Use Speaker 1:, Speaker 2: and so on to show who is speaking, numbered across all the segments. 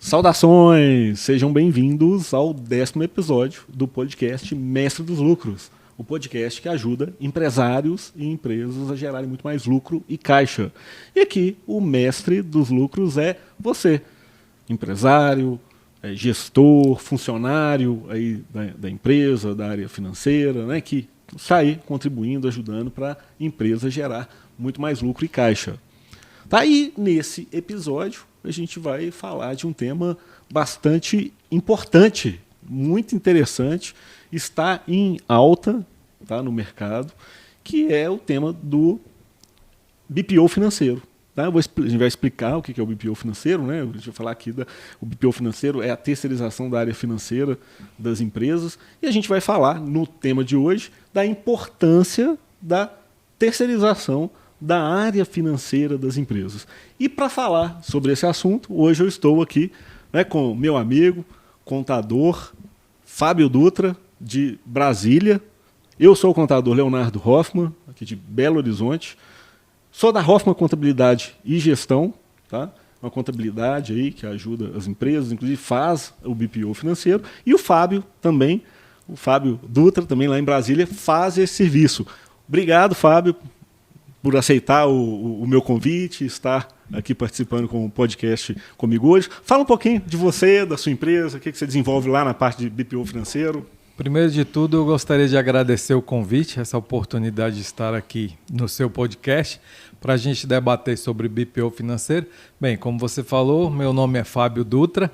Speaker 1: Saudações! Sejam bem-vindos ao 10º episódio do podcast Mestre dos Lucros, o podcast que ajuda empresários e empresas a gerarem muito mais lucro e caixa. E aqui o mestre dos lucros é você, empresário, gestor, funcionário aí da empresa, da área financeira, né, que sai contribuindo, ajudando para a empresa gerar muito mais lucro e caixa. Tá, e nesse episódio a gente vai falar de um tema bastante importante, muito interessante, está em alta, tá, no mercado, que é o tema do BPO financeiro. Tá? A gente vai explicar o que é o BPO financeiro, né? A gente vai falar aqui o BPO financeiro é a terceirização da área financeira das empresas, e a gente vai falar no tema de hoje da importância da terceirização da área financeira das empresas. E para falar sobre esse assunto, hoje eu estou aqui, né, com meu amigo, contador Fábio Dutra, de Brasília. Eu sou o contador Leonardo Hoffman, aqui de Belo Horizonte. Sou da Hoffman Contabilidade e Gestão, tá? Uma contabilidade aí que ajuda as empresas, inclusive faz o BPO financeiro. E o Fábio também, o Fábio Dutra, também lá em Brasília, faz esse serviço. Obrigado, Fábio, por aceitar o meu convite, estar aqui participando com o podcast comigo hoje. Fala um pouquinho de você, da sua empresa, o que você desenvolve lá na parte de BPO financeiro.
Speaker 2: Primeiro de tudo, eu gostaria de agradecer o convite, essa oportunidade de estar aqui no seu podcast, para a gente debater sobre BPO financeiro. Bem, como você falou, meu nome é Fábio Dutra,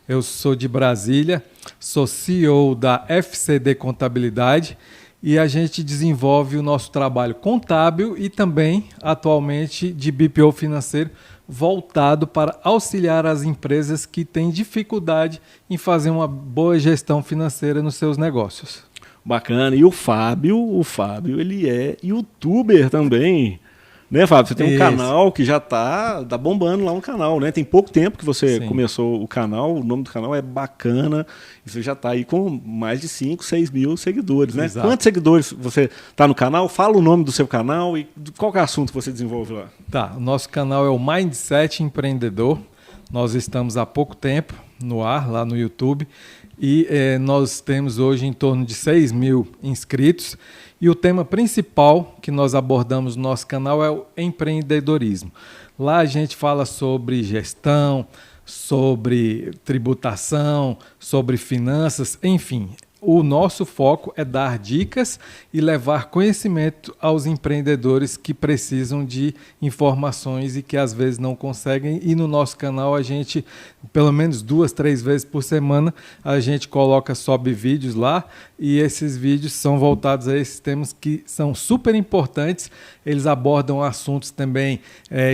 Speaker 2: eu sou de Brasília, sou CEO da FCD Contabilidade, e a gente desenvolve o nosso trabalho contábil e também, atualmente, de BPO financeiro, voltado para auxiliar as empresas que têm dificuldade em fazer uma boa gestão financeira nos seus negócios.
Speaker 1: Bacana. E o Fábio, ele é youtuber também. Né, Fábio? Você tem um canal que já tá bombando lá no canal, né? Tem pouco tempo que você começou o canal, o nome do canal é bacana, e você já está aí com mais de 5, 6 mil seguidores, né?
Speaker 2: Exato.
Speaker 1: Quantos seguidores você está no canal? Fala o nome do seu canal e qual que é o assunto que você desenvolve lá.
Speaker 2: Tá, o nosso canal é o Mindset Empreendedor, nós estamos há pouco tempo no ar, lá no YouTube, e nós temos hoje em torno de 6 mil inscritos. E o tema principal que nós abordamos no nosso canal é o empreendedorismo. Lá a gente fala sobre gestão, sobre tributação, sobre finanças, enfim. O nosso foco é dar dicas e levar conhecimento aos empreendedores que precisam de informações e que às vezes não conseguem. E no nosso canal a gente, pelo menos 2, 3 vezes por semana, a gente sobe vídeos lá, e esses vídeos são voltados a esses temas que são super importantes. Eles abordam assuntos também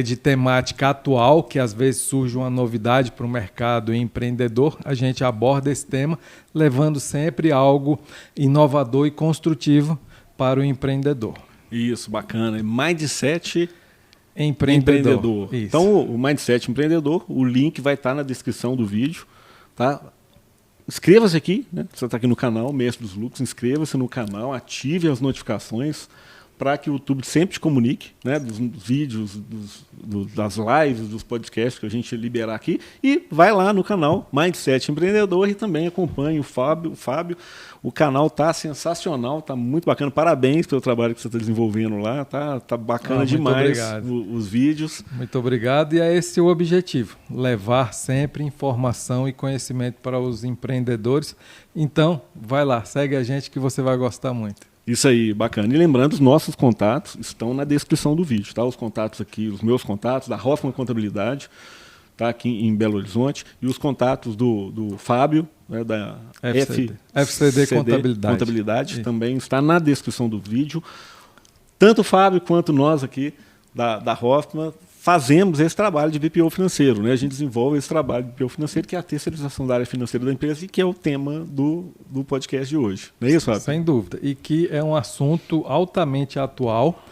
Speaker 2: de temática atual, que às vezes surge uma novidade para o mercado empreendedor. A gente aborda esse tema, levando sempre algo inovador e construtivo para o empreendedor.
Speaker 1: Isso, bacana. Mindset
Speaker 2: Empreendedor.
Speaker 1: Então, o Mindset Empreendedor, o link vai estar na descrição do vídeo, tá? Inscreva-se aqui, né? Você está aqui no canal Mestre dos Lucros, inscreva-se no canal, ative as notificações para que o YouTube sempre te comunique, né, dos vídeos, das lives, dos podcasts que a gente liberar aqui, e vai lá no canal Mindset Empreendedor e também acompanhe o Fábio. O canal tá sensacional, tá muito bacana. Parabéns pelo trabalho que você está desenvolvendo lá, tá bacana demais os vídeos.
Speaker 2: Muito obrigado, e é esse o objetivo, levar sempre informação e conhecimento para os empreendedores. Então, vai lá, segue a gente que você vai gostar muito.
Speaker 1: Isso aí, bacana. E lembrando, os nossos contatos estão na descrição do vídeo, tá? Os contatos aqui, os meus contatos, da Hoffman Contabilidade, tá? Aqui em Belo Horizonte, e os contatos do Fábio, né, da
Speaker 2: FCD Contabilidade.
Speaker 1: Também está na descrição do vídeo. Tanto o Fábio quanto nós aqui da Hoffman fazemos esse trabalho de BPO financeiro, né? A gente desenvolve esse trabalho de BPO financeiro, que é a terceirização da área financeira da empresa, e que é o tema do podcast de hoje. Não é isso, Fábio?
Speaker 2: Sem dúvida. E que é um assunto altamente atual,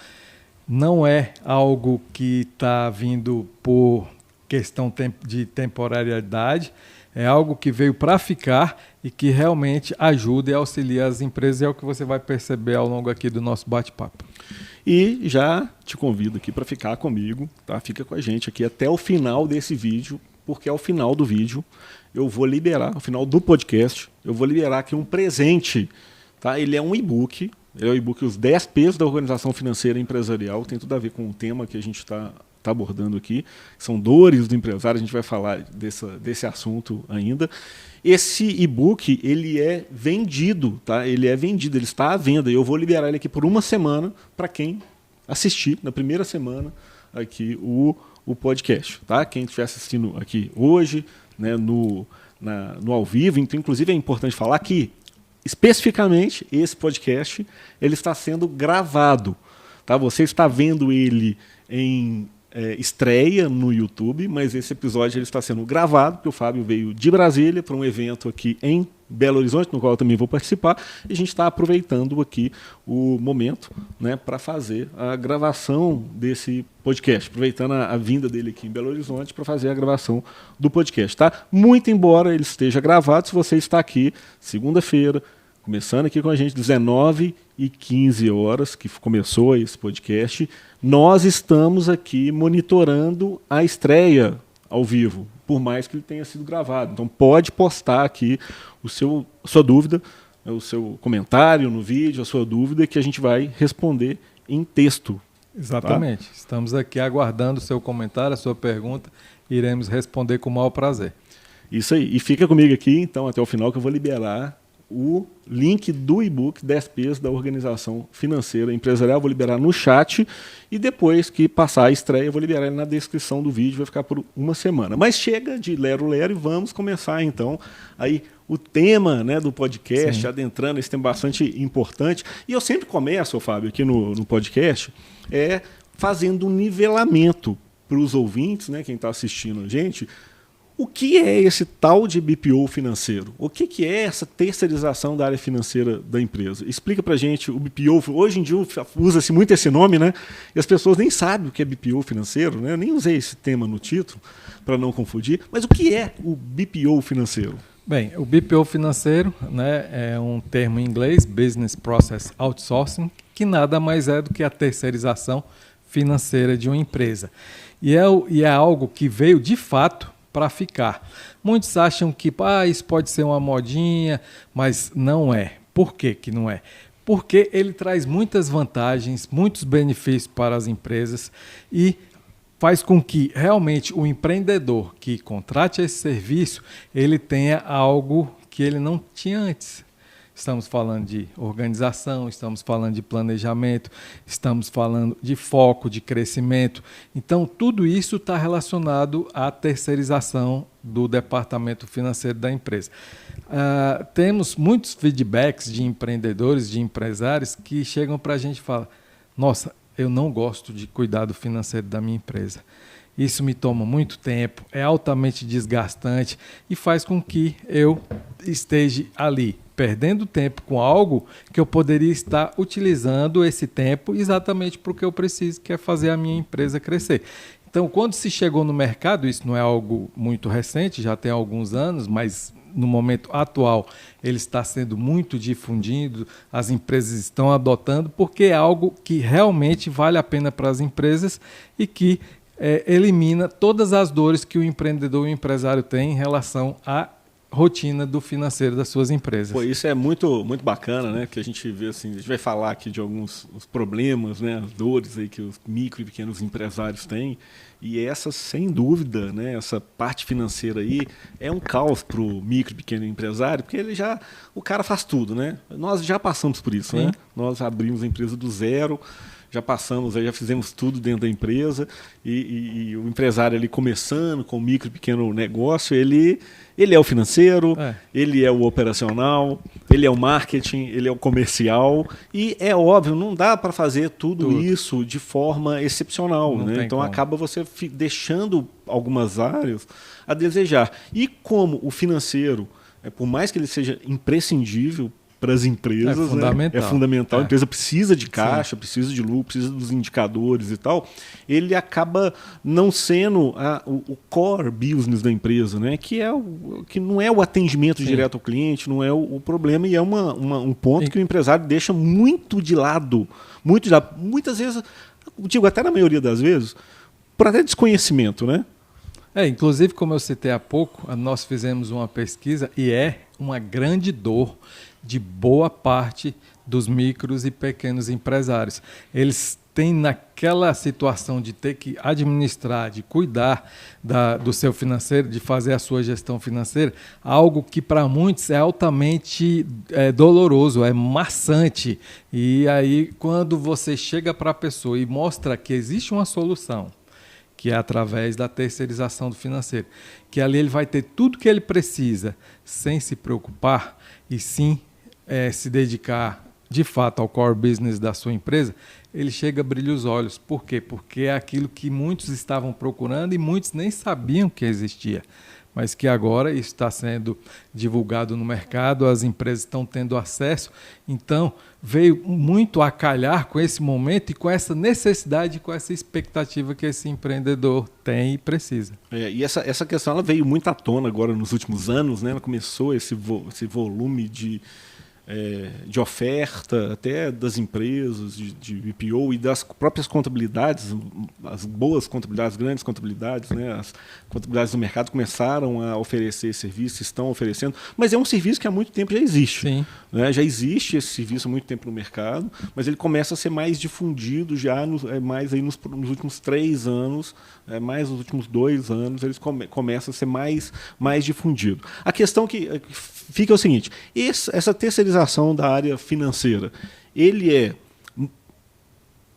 Speaker 2: não é algo que está vindo por questão de temporariedade, é algo que veio para ficar e que realmente ajuda e auxilia as empresas, e é o que você vai perceber ao longo aqui do nosso bate-papo.
Speaker 1: E já te convido aqui para ficar comigo, tá? Fica com a gente aqui até o final desse vídeo, porque ao final do vídeo eu vou liberar, ao final do podcast, eu vou liberar aqui um presente. Tá? Ele é um e-book, Os 10 P's da Organização Financeira Empresarial, tem tudo a ver com o tema que a gente está abordando aqui, são dores do empresário, a gente vai falar desse assunto ainda. Esse e-book, ele é vendido, tá? Ele está à venda, e eu vou liberar ele aqui por uma semana para quem assistir na primeira semana aqui o podcast, tá? Quem estiver assistindo aqui hoje, né, no ao vivo, então, inclusive é importante falar que especificamente esse podcast ele está sendo gravado, tá? Você está vendo ele em estreia no YouTube, mas esse episódio ele está sendo gravado, porque o Fábio veio de Brasília para um evento aqui em Belo Horizonte, no qual eu também vou participar, e a gente está aproveitando aqui o momento, né, para fazer a gravação desse podcast, aproveitando a vinda dele aqui em Belo Horizonte para fazer a gravação do podcast. Tá? Muito embora ele esteja gravado, se você está aqui segunda-feira, começando aqui com a gente, 19h15, que começou esse podcast, nós estamos aqui monitorando a estreia ao vivo, por mais que ele tenha sido gravado. Então pode postar aqui a sua dúvida, o seu comentário no vídeo, a sua dúvida, que a gente vai responder em texto.
Speaker 2: Exatamente. Tá? Estamos aqui aguardando o seu comentário, a sua pergunta, e iremos responder com o maior prazer.
Speaker 1: Isso aí. E fica comigo aqui, então, até o final, que eu vou liberar o link do e-book 10 P's da Organização Financeira Empresarial. Vou liberar no chat e depois que passar a estreia eu vou liberar ele na descrição do vídeo, vai ficar por uma semana. Mas chega de lero-lero e vamos começar então aí o tema, né, do podcast, adentrando esse tema bastante importante. E eu sempre começo, Fábio, aqui no podcast, fazendo um nivelamento para os ouvintes, né, quem está assistindo a gente. O que é esse tal de BPO financeiro? O que é essa terceirização da área financeira da empresa? Explica pra gente o BPO. Hoje em dia usa-se muito esse nome, né? E as pessoas nem sabem o que é BPO financeiro, né? Eu nem usei esse tema no título para não confundir. Mas o que é o BPO financeiro?
Speaker 2: Bem, o BPO financeiro, né, é um termo em inglês, Business Process Outsourcing, que nada mais é do que a terceirização financeira de uma empresa. E é algo que veio de fato para ficar. Muitos acham que isso pode ser uma modinha, mas não é. Por que que não é? Porque ele traz muitas vantagens, muitos benefícios para as empresas e faz com que realmente o empreendedor que contrate esse serviço, ele tenha algo que ele não tinha antes. Estamos falando de organização, estamos falando de planejamento, estamos falando de foco, de crescimento. Então, tudo isso está relacionado à terceirização do departamento financeiro da empresa. Temos muitos feedbacks de empreendedores, de empresários que chegam para a gente e falam: nossa, eu não gosto de cuidar do financeiro da minha empresa. Isso me toma muito tempo, é altamente desgastante e faz com que eu esteja ali perdendo tempo com algo que eu poderia estar utilizando esse tempo exatamente para o que eu preciso, que é fazer a minha empresa crescer. Então, quando se chegou no mercado, isso não é algo muito recente, já tem alguns anos, mas no momento atual ele está sendo muito difundido, as empresas estão adotando, porque é algo que realmente vale a pena para as empresas e que elimina todas as dores que o empreendedor e o empresário tem em relação à rotina do financeiro das suas empresas.
Speaker 1: Pô, isso é muito, muito bacana, né? Que a gente vê assim, a gente vai falar aqui de alguns os problemas, né? As dores aí que os micro e pequenos empresários têm. E essa, sem dúvida, né? Essa parte financeira aí é um caos para o micro e pequeno empresário, porque o cara faz tudo, né? Nós já passamos por isso, né? Nós abrimos a empresa do zero. Já passamos, já fizemos tudo dentro da empresa e o empresário ali começando com o micro e pequeno negócio, ele é o financeiro, ele é o operacional, ele é o marketing, ele é o comercial e é óbvio, não dá para fazer tudo isso de forma excepcional, né? Então acaba você deixando algumas áreas a desejar. E como o financeiro, por mais que ele seja imprescindível para as empresas, é fundamental. A empresa precisa de caixa, precisa de lucro, precisa dos indicadores e tal. Ele acaba não sendo o core business da empresa, né? Que não é o atendimento direto ao cliente, não é o problema, e é um ponto que o empresário deixa muito de lado. Muitas vezes, digo até na maioria das vezes, por até desconhecimento, né?
Speaker 2: Inclusive, como eu citei há pouco, nós fizemos uma pesquisa e é uma grande dor de boa parte dos micros e pequenos empresários. Eles têm naquela situação de ter que administrar, de cuidar do seu financeiro, de fazer a sua gestão financeira, algo que para muitos é altamente doloroso, é maçante. E aí, quando você chega para a pessoa e mostra que existe uma solução, que é através da terceirização do financeiro, que ali ele vai ter tudo que ele precisa sem se preocupar e sim se dedicar de fato ao core business da sua empresa, ele chega a brilhar os olhos. Por quê? Porque é aquilo que muitos estavam procurando e muitos nem sabiam que existia, mas que agora isso está sendo divulgado no mercado, as empresas estão tendo acesso. Então, veio muito a calhar com esse momento e com essa necessidade, com essa expectativa que esse empreendedor tem e precisa.
Speaker 1: E essa questão ela veio muito à tona agora nos últimos anos, né? Ela começou esse volume de oferta até das empresas de BPO e das próprias contabilidades, as boas contabilidades, grandes contabilidades, né? As contabilidades do mercado começaram a oferecer esse serviço, estão oferecendo, mas é um serviço que há muito tempo já existe.
Speaker 2: Sim.
Speaker 1: Né? Já existe esse serviço há muito tempo no mercado, mas ele começa a ser mais difundido já mais aí nos últimos 3 anos, mais nos últimos 2 anos, eles começam a ser mais difundido. A questão que fica é o seguinte: essa terceirização da área financeira, ele é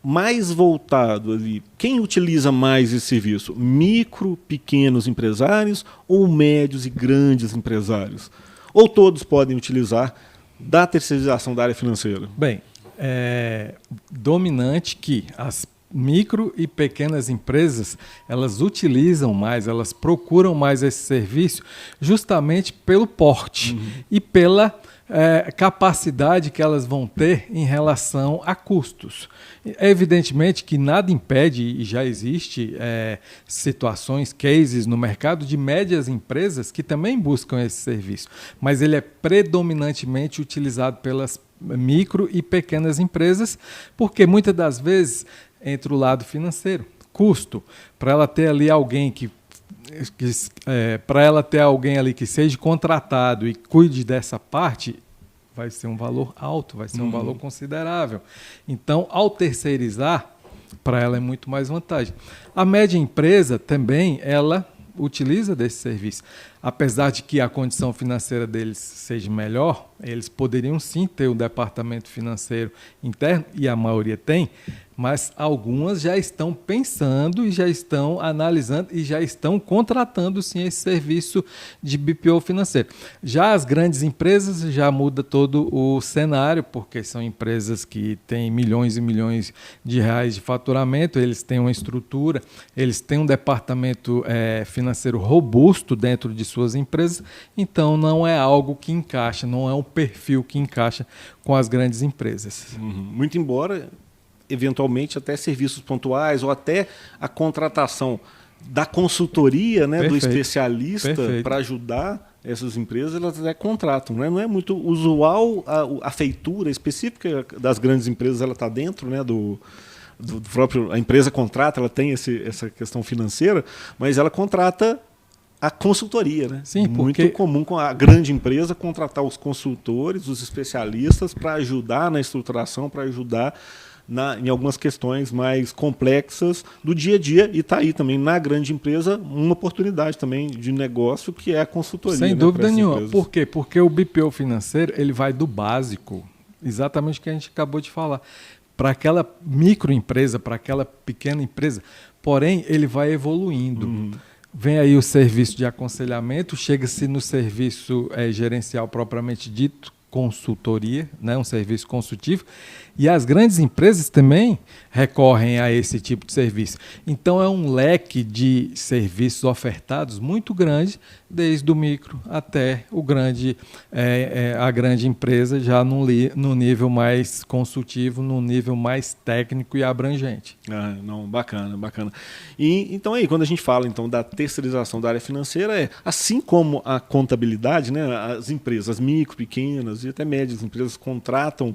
Speaker 1: mais voltado ali, quem utiliza mais esse serviço? Micro, pequenos empresários ou médios e grandes empresários? Ou todos podem utilizar da terceirização da área financeira?
Speaker 2: Bem, é dominante que as micro e pequenas empresas, elas utilizam mais, elas procuram mais esse serviço justamente pelo porte e pela capacidade que elas vão ter em relação a custos. Evidentemente que nada impede, e já existe situações, cases no mercado de médias empresas que também buscam esse serviço, mas ele é predominantemente utilizado pelas micro e pequenas empresas, porque muitas das vezes entre o lado financeiro, custo, para ela ter ali alguém para ela ter alguém ali que seja contratado e cuide dessa parte, vai ser um valor alto, vai ser um valor considerável. Então, ao terceirizar, para ela é muito mais vantagem. A média empresa também, ela utiliza desse serviço. Apesar de que a condição financeira deles seja melhor, eles poderiam sim ter um departamento financeiro interno, e a maioria tem, mas algumas já estão pensando e já estão analisando e já estão contratando sim esse serviço de BPO financeiro. Já as grandes empresas já muda todo o cenário, porque são empresas que têm milhões e milhões de reais de faturamento, eles têm uma estrutura, eles têm um departamento financeiro robusto dentro de suas empresas, então não é algo que encaixa, não é um perfil que encaixa com as grandes empresas.
Speaker 1: Muito embora eventualmente até serviços pontuais ou até a contratação da consultoria, né, do especialista para ajudar essas empresas, elas até contratam. Né? Não é muito usual a feitura específica das grandes empresas, ela está dentro, né, do próprio, a empresa contrata, ela tem essa questão financeira, mas ela contrata a consultoria. Né?
Speaker 2: Sim,
Speaker 1: muito comum com a grande empresa contratar os consultores, os especialistas para ajudar na estruturação, para ajudar em algumas questões mais complexas do dia a dia, e está aí também na grande empresa uma oportunidade também de negócio que é a consultoria.
Speaker 2: Sem dúvida nenhuma. Por quê? Porque o BPO financeiro ele vai do básico, exatamente o que a gente acabou de falar, para aquela microempresa, para aquela pequena empresa, porém ele vai evoluindo. Vem aí o serviço de aconselhamento, chega-se no serviço gerencial propriamente dito, consultoria, né, um serviço consultivo, e as grandes empresas também recorrem a esse tipo de serviço. Então é um leque de serviços ofertados muito grande, desde o micro até o grande, a grande empresa, já no nível mais consultivo, no nível mais técnico e abrangente.
Speaker 1: Não, bacana. E então aí, quando a gente fala então da terceirização da área financeira, assim como a contabilidade, né, as empresas micro, pequenas e até médias empresas contratam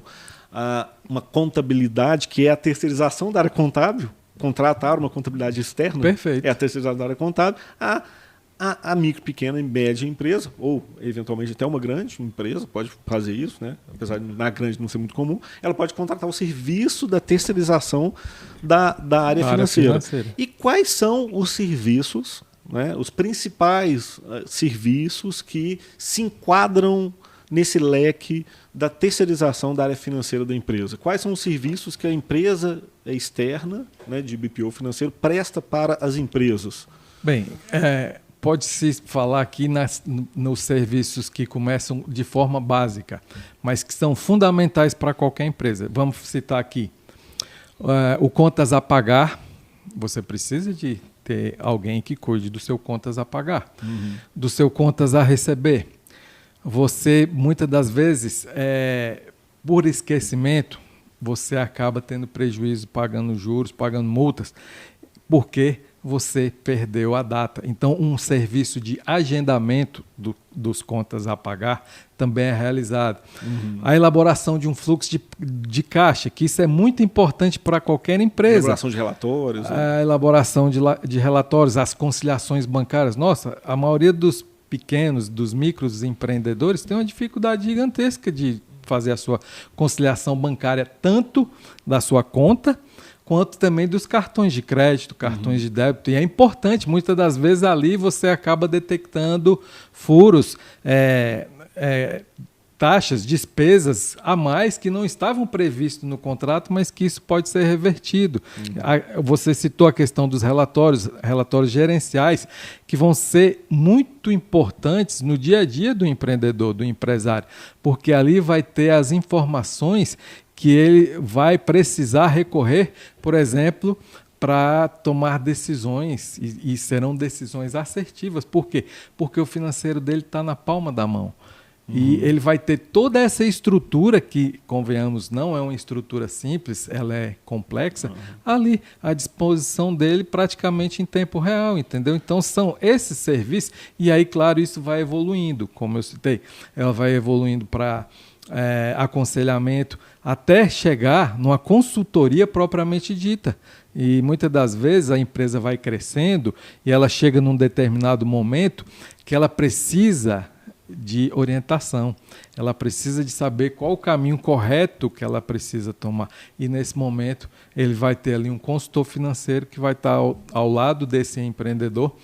Speaker 1: uma contabilidade que é a terceirização da área contábil, contratar uma contabilidade externa,
Speaker 2: Perfeito.
Speaker 1: é a terceirizadora contábil, a micro, pequena e média empresa, ou eventualmente até uma grande empresa, pode fazer isso, né? Apesar de na grande não ser muito comum, ela pode contratar o serviço da terceirização da área financeira. E quais são os serviços, né, os principais serviços que se enquadram nesse leque da terceirização da área financeira da empresa? Quais são os serviços que a empresa externa, né, de BPO financeiro presta para as empresas?
Speaker 2: Bem, pode-se falar aqui nos serviços que começam de forma básica, mas que são fundamentais para qualquer empresa. Vamos citar aqui o contas a pagar. Você precisa de ter alguém que cuide do seu contas a pagar, do seu contas a receber. Você, muitas das vezes, por esquecimento, você acaba tendo prejuízo, pagando juros, pagando multas, porque você perdeu a data. Então, um serviço de agendamento dos contas a pagar também é realizado. A elaboração de um fluxo de caixa, que isso é muito importante para qualquer empresa.
Speaker 1: Elaboração de relatórios. Né?
Speaker 2: A elaboração de relatórios, as conciliações bancárias. Nossa, a maioria dos pequenos, dos micros empreendedores tem uma dificuldade gigantesca de fazer a sua conciliação bancária, tanto da sua conta, quanto também dos cartões de crédito, cartões de débito. E é importante, muitas das vezes ali você acaba detectando furos, taxas, despesas a mais que não estavam previstos no contrato, mas que isso pode ser revertido. Você citou a questão dos relatórios gerenciais, que vão ser muito importantes no dia a dia do empreendedor, do empresário, porque ali vai ter as informações que ele vai precisar recorrer, por exemplo, para tomar decisões, e serão decisões assertivas. Por quê? Porque o financeiro dele está na palma da mão. E ele vai ter toda essa estrutura, que, convenhamos, não é uma estrutura simples, ela é complexa, ali à disposição dele praticamente em tempo real, entendeu? Então são esses serviços, e aí, claro, isso vai evoluindo, como eu citei, ela vai evoluindo para aconselhamento, até chegar numa consultoria propriamente dita. E muitas das vezes a empresa vai crescendo e ela chega num determinado momento que ela precisa de orientação, ela precisa de saber qual o caminho correto que ela precisa tomar. E nesse momento ele vai ter ali um consultor financeiro que vai estar ao lado desse empreendedor,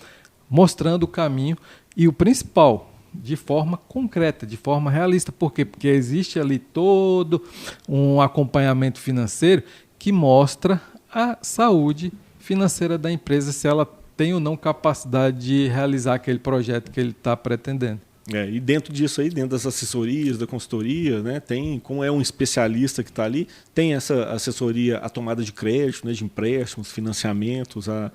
Speaker 2: mostrando o caminho e o principal, de forma concreta, de forma realista. Por quê? Porque existe ali todo um acompanhamento financeiro que mostra a saúde financeira da empresa, se ela tem ou não capacidade de realizar aquele projeto que ele está pretendendo.
Speaker 1: E dentro disso aí, dentro das assessorias, da consultoria, né, tem, como é um especialista que está ali, tem essa assessoria à tomada de crédito, né, de empréstimos, financiamentos, a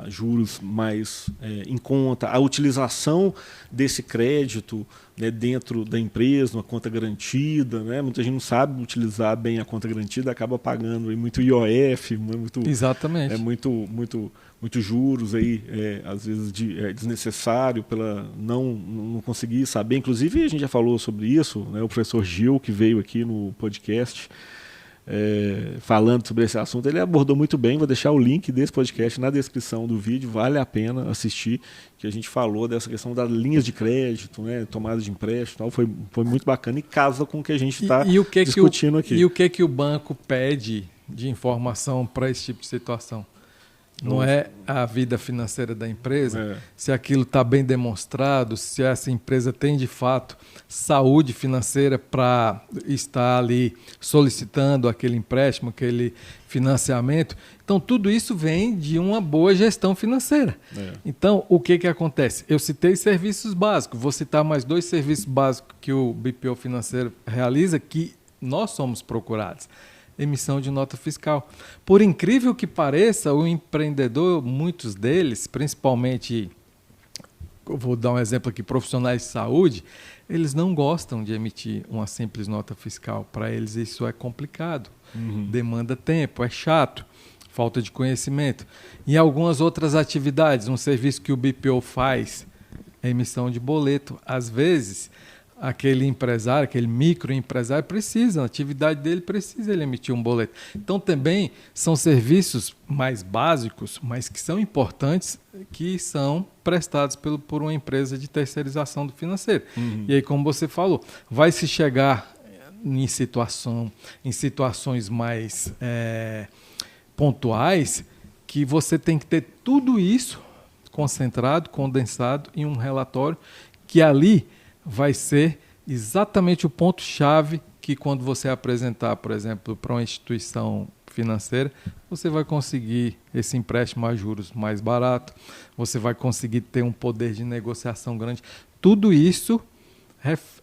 Speaker 1: juros mais em conta, a utilização desse crédito, né, dentro da empresa, uma conta garantida, né? Muita gente não sabe utilizar bem a conta garantida, acaba pagando aí muito IOF,
Speaker 2: Exatamente.
Speaker 1: Muitos juros aí, às vezes desnecessário pela não conseguir saber. Inclusive a gente já falou sobre isso, né? O professor Gil, que veio aqui no podcast falando sobre esse assunto, ele abordou muito bem. Vou deixar o link desse podcast na descrição do vídeo, vale a pena assistir, que a gente falou dessa questão das linhas de crédito, né? Tomada de empréstimo, tal. Foi muito bacana e casa com o que a gente está discutindo aqui.
Speaker 2: E o que o banco pede de informação para esse tipo de situação? Não é a vida financeira da empresa, se aquilo está bem demonstrado, se essa empresa tem de fato saúde financeira para estar ali solicitando aquele empréstimo, aquele financiamento. Então tudo isso vem de uma boa gestão financeira. Então o que acontece? Eu citei serviços básicos, vou citar mais 2 serviços básicos que o BPO financeiro realiza, que nós somos procurados. Emissão de nota fiscal. Por incrível que pareça, o empreendedor, muitos deles, principalmente, eu vou dar um exemplo aqui, profissionais de saúde, eles não gostam de emitir uma simples nota fiscal. Para eles isso é complicado, demanda tempo, é chato, falta de conhecimento. E algumas outras atividades, um serviço que o BPO faz, a emissão de boleto. Às vezes, aquele empresário, aquele microempresário precisa, a atividade dele precisa ele emitir um boleto. Então também são serviços mais básicos, mas que são importantes, que são prestados por uma empresa de terceirização do financeiro. E aí, como você falou, vai se chegar em situações mais pontuais, que você tem que ter tudo isso concentrado, condensado em um relatório, que ali vai ser exatamente o ponto-chave que, quando você apresentar, por exemplo, para uma instituição financeira, você vai conseguir esse empréstimo a juros mais barato, você vai conseguir ter um poder de negociação grande. Tudo isso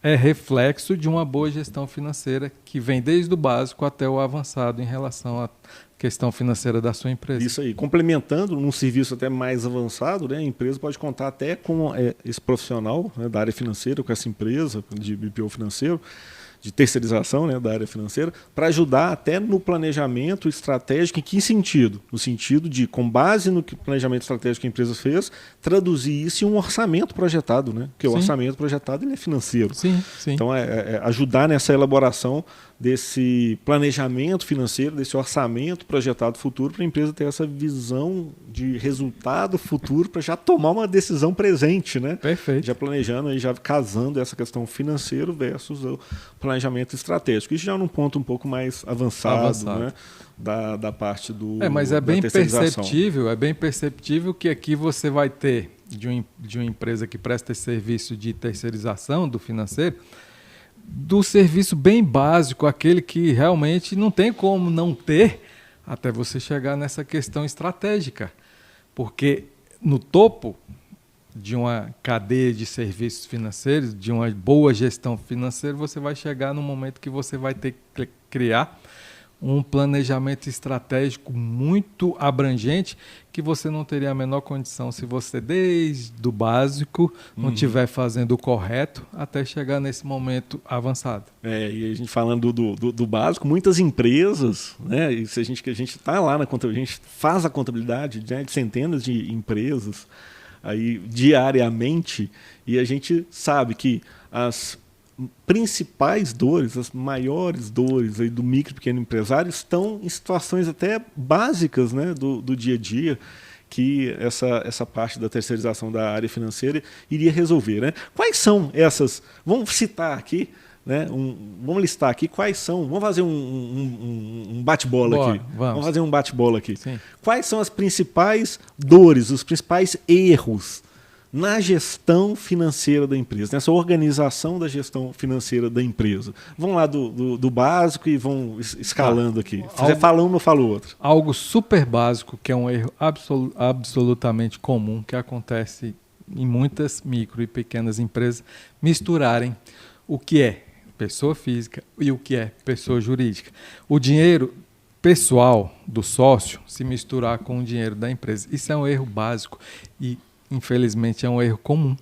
Speaker 2: é reflexo de uma boa gestão financeira, que vem desde o básico até o avançado em relação à questão financeira da sua empresa.
Speaker 1: Isso aí. Complementando, num serviço até mais avançado, né, a empresa pode contar até com esse profissional, né, da área financeira, com essa empresa de BPO financeiro, de terceirização, né, da área financeira, para ajudar até no planejamento estratégico. Em que sentido? No sentido de, com base no planejamento estratégico que a empresa fez, traduzir isso em um orçamento projetado, né? Porque o orçamento projetado ele é financeiro.
Speaker 2: Sim.
Speaker 1: Então, ajudar nessa elaboração desse planejamento financeiro, desse orçamento projetado futuro, para a empresa ter essa visão de resultado futuro, para já tomar uma decisão presente, né?
Speaker 2: Perfeito.
Speaker 1: Já planejando e já casando essa questão financeira versus o planejamento estratégico. Isso já num ponto um pouco mais avançado. Né? Da parte
Speaker 2: mas é bem perceptível que aqui você vai ter, de uma empresa que presta esse serviço de terceirização do financeiro, do serviço bem básico, aquele que realmente não tem como não ter, até você chegar nessa questão estratégica. Porque no topo de uma cadeia de serviços financeiros, de uma boa gestão financeira, você vai chegar no momento que você vai ter que criar um planejamento estratégico muito abrangente, que você não teria a menor condição se você, desde o básico, não estiver fazendo o correto, até chegar nesse momento avançado.
Speaker 1: E a gente falando do básico, muitas empresas, né, e se a gente está lá na contabilidade, a gente faz a contabilidade, né, de centenas de empresas aí, diariamente, e a gente sabe que as principais dores, as maiores dores aí do micro e pequeno empresário estão em situações até básicas, né, do dia a dia, que essa parte da terceirização da área financeira iria resolver. Né? Quais são essas? Vamos citar aqui, né, vamos listar aqui quais são. Vamos fazer um bate-bola aqui. Vamos fazer um bate-bola aqui.
Speaker 2: Sim.
Speaker 1: Quais são as principais dores, os principais erros na gestão financeira da empresa, nessa organização da gestão financeira da empresa? Vamos lá do básico e vão escalando aqui. Você fala um, não fala o outro.
Speaker 2: Algo super básico, que é um erro absolutamente comum, que acontece em muitas micro e pequenas empresas, misturarem o que é pessoa física e o que é pessoa jurídica. O dinheiro pessoal do sócio se misturar com o dinheiro da empresa. Isso é um erro básico e, infelizmente, é um erro comum.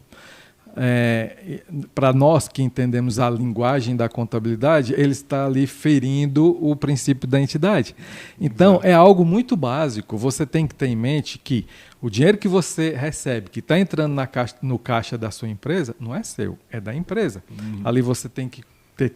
Speaker 2: Para nós que entendemos a linguagem da contabilidade, ele está ali ferindo o princípio da entidade. Então, é algo muito básico. Você tem que ter em mente que o dinheiro que você recebe, que está entrando no caixa da sua empresa, não é seu, é da empresa. Ali você tem que ter,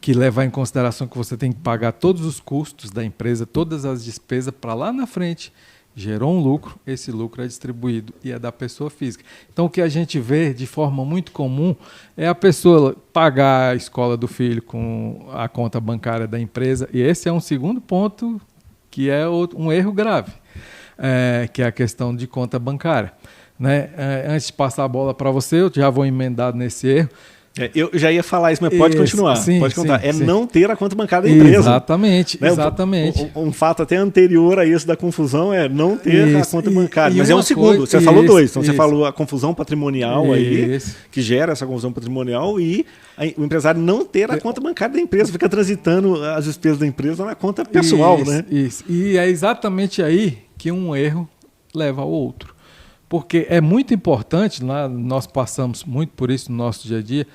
Speaker 2: que levar em consideração que você tem que pagar todos os custos da empresa, todas as despesas, para lá na frente gerou um lucro, esse lucro é distribuído e é da pessoa física. Então, o que a gente vê de forma muito comum é a pessoa pagar a escola do filho com a conta bancária da empresa, e esse é um segundo ponto que é um erro grave, que é a questão de conta bancária. Né? Antes de passar a bola para você, eu já vou emendar nesse erro.
Speaker 1: Eu já ia falar isso, mas pode continuar.
Speaker 2: Sim,
Speaker 1: pode contar.
Speaker 2: Sim.
Speaker 1: Não ter a conta bancária da empresa.
Speaker 2: Exatamente,
Speaker 1: né?
Speaker 2: exatamente.
Speaker 1: Um fato até anterior a isso da confusão é não ter a conta bancária. Mas é um segundo. Você falou dois. Então você falou a confusão patrimonial aí, que gera essa confusão patrimonial, e o empresário não ter a conta bancária da empresa, fica transitando as despesas da empresa na conta pessoal. Né?
Speaker 2: Isso. E é exatamente aí que um erro leva ao outro. Porque é muito importante, nós passamos muito por isso no nosso dia a dia,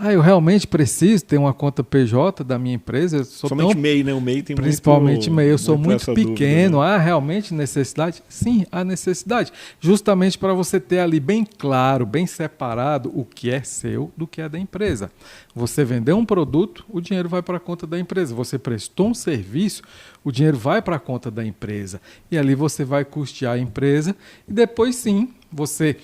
Speaker 2: eu realmente preciso ter uma conta PJ da minha empresa? Eu sou
Speaker 1: somente MEI, né? O MEI tem
Speaker 2: principalmente
Speaker 1: muito,
Speaker 2: MEI. Eu sou muito pequeno.
Speaker 1: Dúvida, né?
Speaker 2: Há realmente necessidade? Sim, há necessidade. Justamente para você ter ali bem claro, bem separado o que é seu do que é da empresa. Você vendeu um produto, o dinheiro vai para a conta da empresa. Você prestou um serviço, o dinheiro vai para a conta da empresa. E ali você vai custear a empresa e depois sim, você...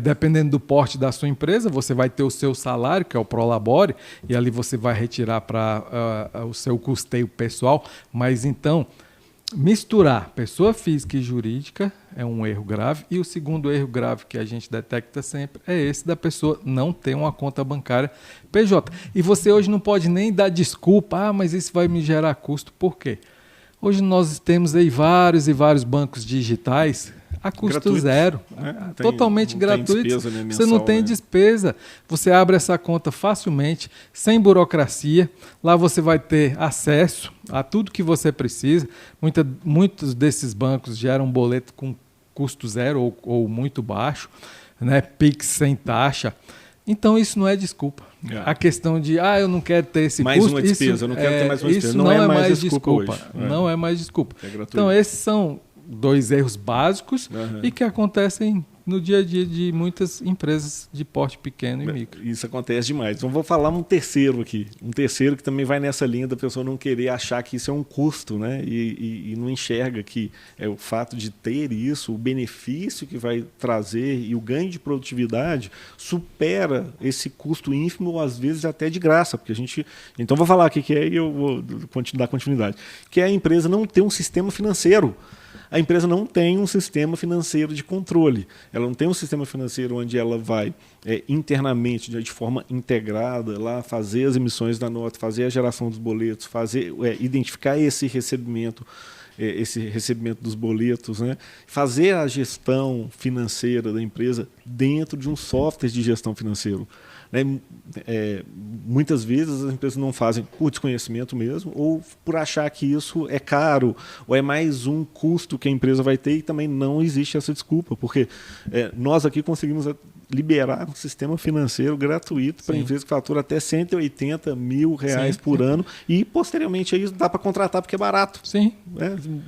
Speaker 2: dependendo do porte da sua empresa, você vai ter o seu salário, que é o Prolabore, e ali você vai retirar para o seu custeio pessoal. Mas então, misturar pessoa física e jurídica é um erro grave. E o segundo erro grave que a gente detecta sempre é esse da pessoa não ter uma conta bancária PJ. E você hoje não pode nem dar desculpa, mas isso vai me gerar custo. Por quê? Hoje nós temos aí vários e vários bancos digitais a custo
Speaker 1: gratuito,
Speaker 2: zero,
Speaker 1: né?
Speaker 2: Totalmente gratuito.
Speaker 1: Despesa, né,
Speaker 2: você não tem despesa. Você abre essa conta facilmente, sem burocracia. Lá você vai ter acesso a tudo que você precisa. Muitos desses bancos geram um boleto com custo zero ou muito baixo, né? Pix sem taxa. Então isso não é desculpa. A questão de, eu não quero ter esse
Speaker 1: mais
Speaker 2: custo.
Speaker 1: Uma despesa, eu não quero ter mais uma despesa.
Speaker 2: Isso não é mais desculpa. Não é mais desculpa. Então esses são 2 erros básicos e que acontecem no dia a dia de muitas empresas de porte pequeno e micro.
Speaker 1: Isso acontece demais. Então vou falar um terceiro aqui. Um terceiro que também vai nessa linha da pessoa não querer achar que isso é um custo, né? E não enxerga que o fato de ter isso, o benefício que vai trazer e o ganho de produtividade supera esse custo ínfimo, ou às vezes até de graça. Porque a gente. Então vou falar o que é e eu vou dar continuidade. Que é a empresa não ter um sistema financeiro. A empresa não tem um sistema financeiro de controle. Ela não tem um sistema financeiro onde ela vai internamente, de forma integrada, lá fazer as emissões da nota, fazer a geração dos boletos, identificar esse recebimento dos boletos, né? Fazer a gestão financeira da empresa dentro de um software de gestão financeira. Muitas vezes as empresas não fazem por desconhecimento mesmo, ou por achar que isso é caro, ou é mais um custo que a empresa vai ter, e também não existe essa desculpa, porque nós aqui conseguimos liberar um sistema financeiro gratuito para empresas que faturam até R$180 mil por ano, e posteriormente aí dá para contratar porque é barato.
Speaker 2: Sim.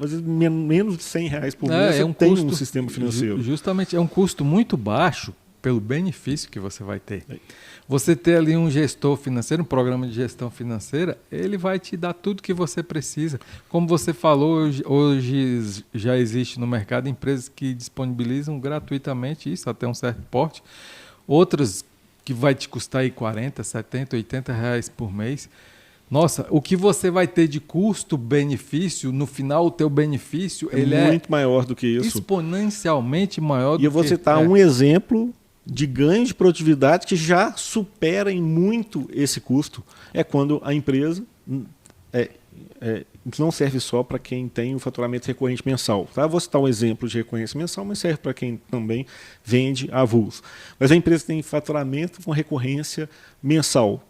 Speaker 1: Às vezes menos de R$100 por mês você tem um sistema financeiro.
Speaker 2: Justamente, é um custo muito baixo pelo benefício que você vai ter. Você ter ali um gestor financeiro, um programa de gestão financeira, ele vai te dar tudo que você precisa. Como você falou, hoje já existe no mercado empresas que disponibilizam gratuitamente isso, até um certo porte. Outras que vai te custar aí 40, 70, 80 reais por mês. Nossa, o que você vai ter de custo-benefício, no final o teu benefício ele
Speaker 1: muito maior do que isso.
Speaker 2: Exponencialmente maior do que...
Speaker 1: E eu vou citar um exemplo de ganho de produtividade que já supera em muito esse custo. É quando a empresa não serve só para quem tem o faturamento recorrente mensal. Tá? Vou citar um exemplo de recorrência mensal, mas serve para quem também vende avulso. Mas a empresa tem faturamento com recorrência mensal.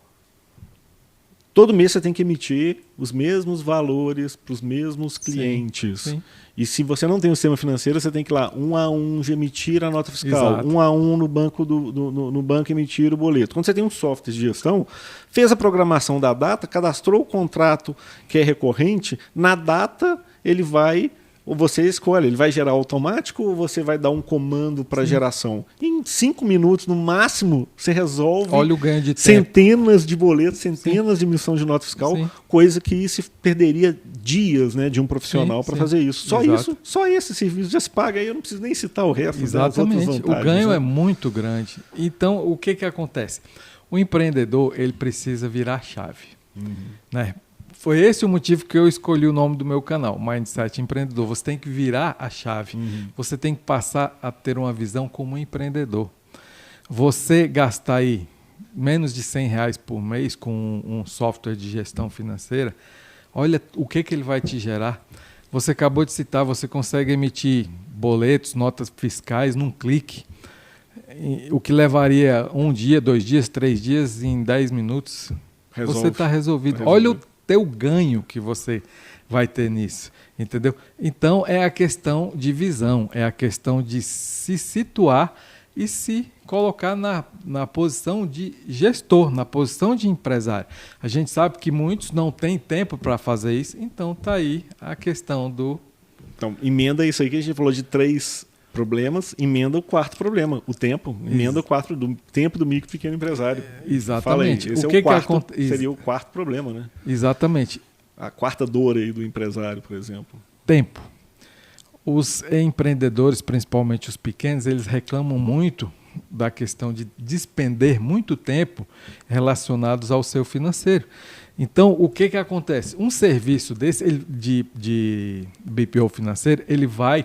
Speaker 1: Todo mês você tem que emitir os mesmos valores para os mesmos clientes. Sim. E se você não tem um sistema financeiro, você tem que ir lá, um a um, emitir a nota fiscal. Exato. Um a um no banco, no banco emitir o boleto. Quando você tem um software de gestão, fez a programação da data, cadastrou o contrato que é recorrente, na data ele vai... Ou você escolhe, ele vai gerar automático ou você vai dar um comando para geração. Em 5 minutos, no máximo, você resolve.
Speaker 2: Olha o ganho de
Speaker 1: centenas de boletos, centenas de emissão de nota fiscal, coisa que se perderia dias, né, de um profissional para fazer isso. Só esse serviço já se paga aí, eu não preciso nem citar o resto.
Speaker 2: Exatamente.
Speaker 1: Das outras vantagens,
Speaker 2: o ganho é muito grande. Então, o que acontece? O empreendedor ele precisa virar chave. Né? Foi esse o motivo que eu escolhi o nome do meu canal, Mindset Empreendedor. Você tem que virar a chave. Você tem que passar a ter uma visão como um empreendedor. Você gastar aí menos de R$100 por mês com um software de gestão financeira, olha o que ele vai te gerar. Você acabou de citar, você consegue emitir boletos, notas fiscais num clique, o que levaria 1 dia, 2 dias, 3 dias, em 10 minutos. Você está resolvido. Olha o teu ganho que você vai ter nisso, entendeu? Então é a questão de visão, é a questão de se situar e se colocar na posição de gestor, na posição de empresário. A gente sabe que muitos não têm tempo para fazer isso, então está aí a questão do...
Speaker 1: Então, emenda isso aí que a gente falou de 3 problemas, emenda o 4º problema, o tempo. Emenda o 4 do tempo do micro e pequeno empresário.
Speaker 2: Exatamente.
Speaker 1: Esse é o quarto, seria o 4º problema, né?
Speaker 2: Exatamente.
Speaker 1: A 4ª dor aí do empresário, por exemplo.
Speaker 2: Tempo. Os empreendedores, principalmente os pequenos, eles reclamam muito da questão de despender muito tempo relacionados ao seu financeiro. Então, o que acontece? Um serviço desse de BPO financeiro, ele vai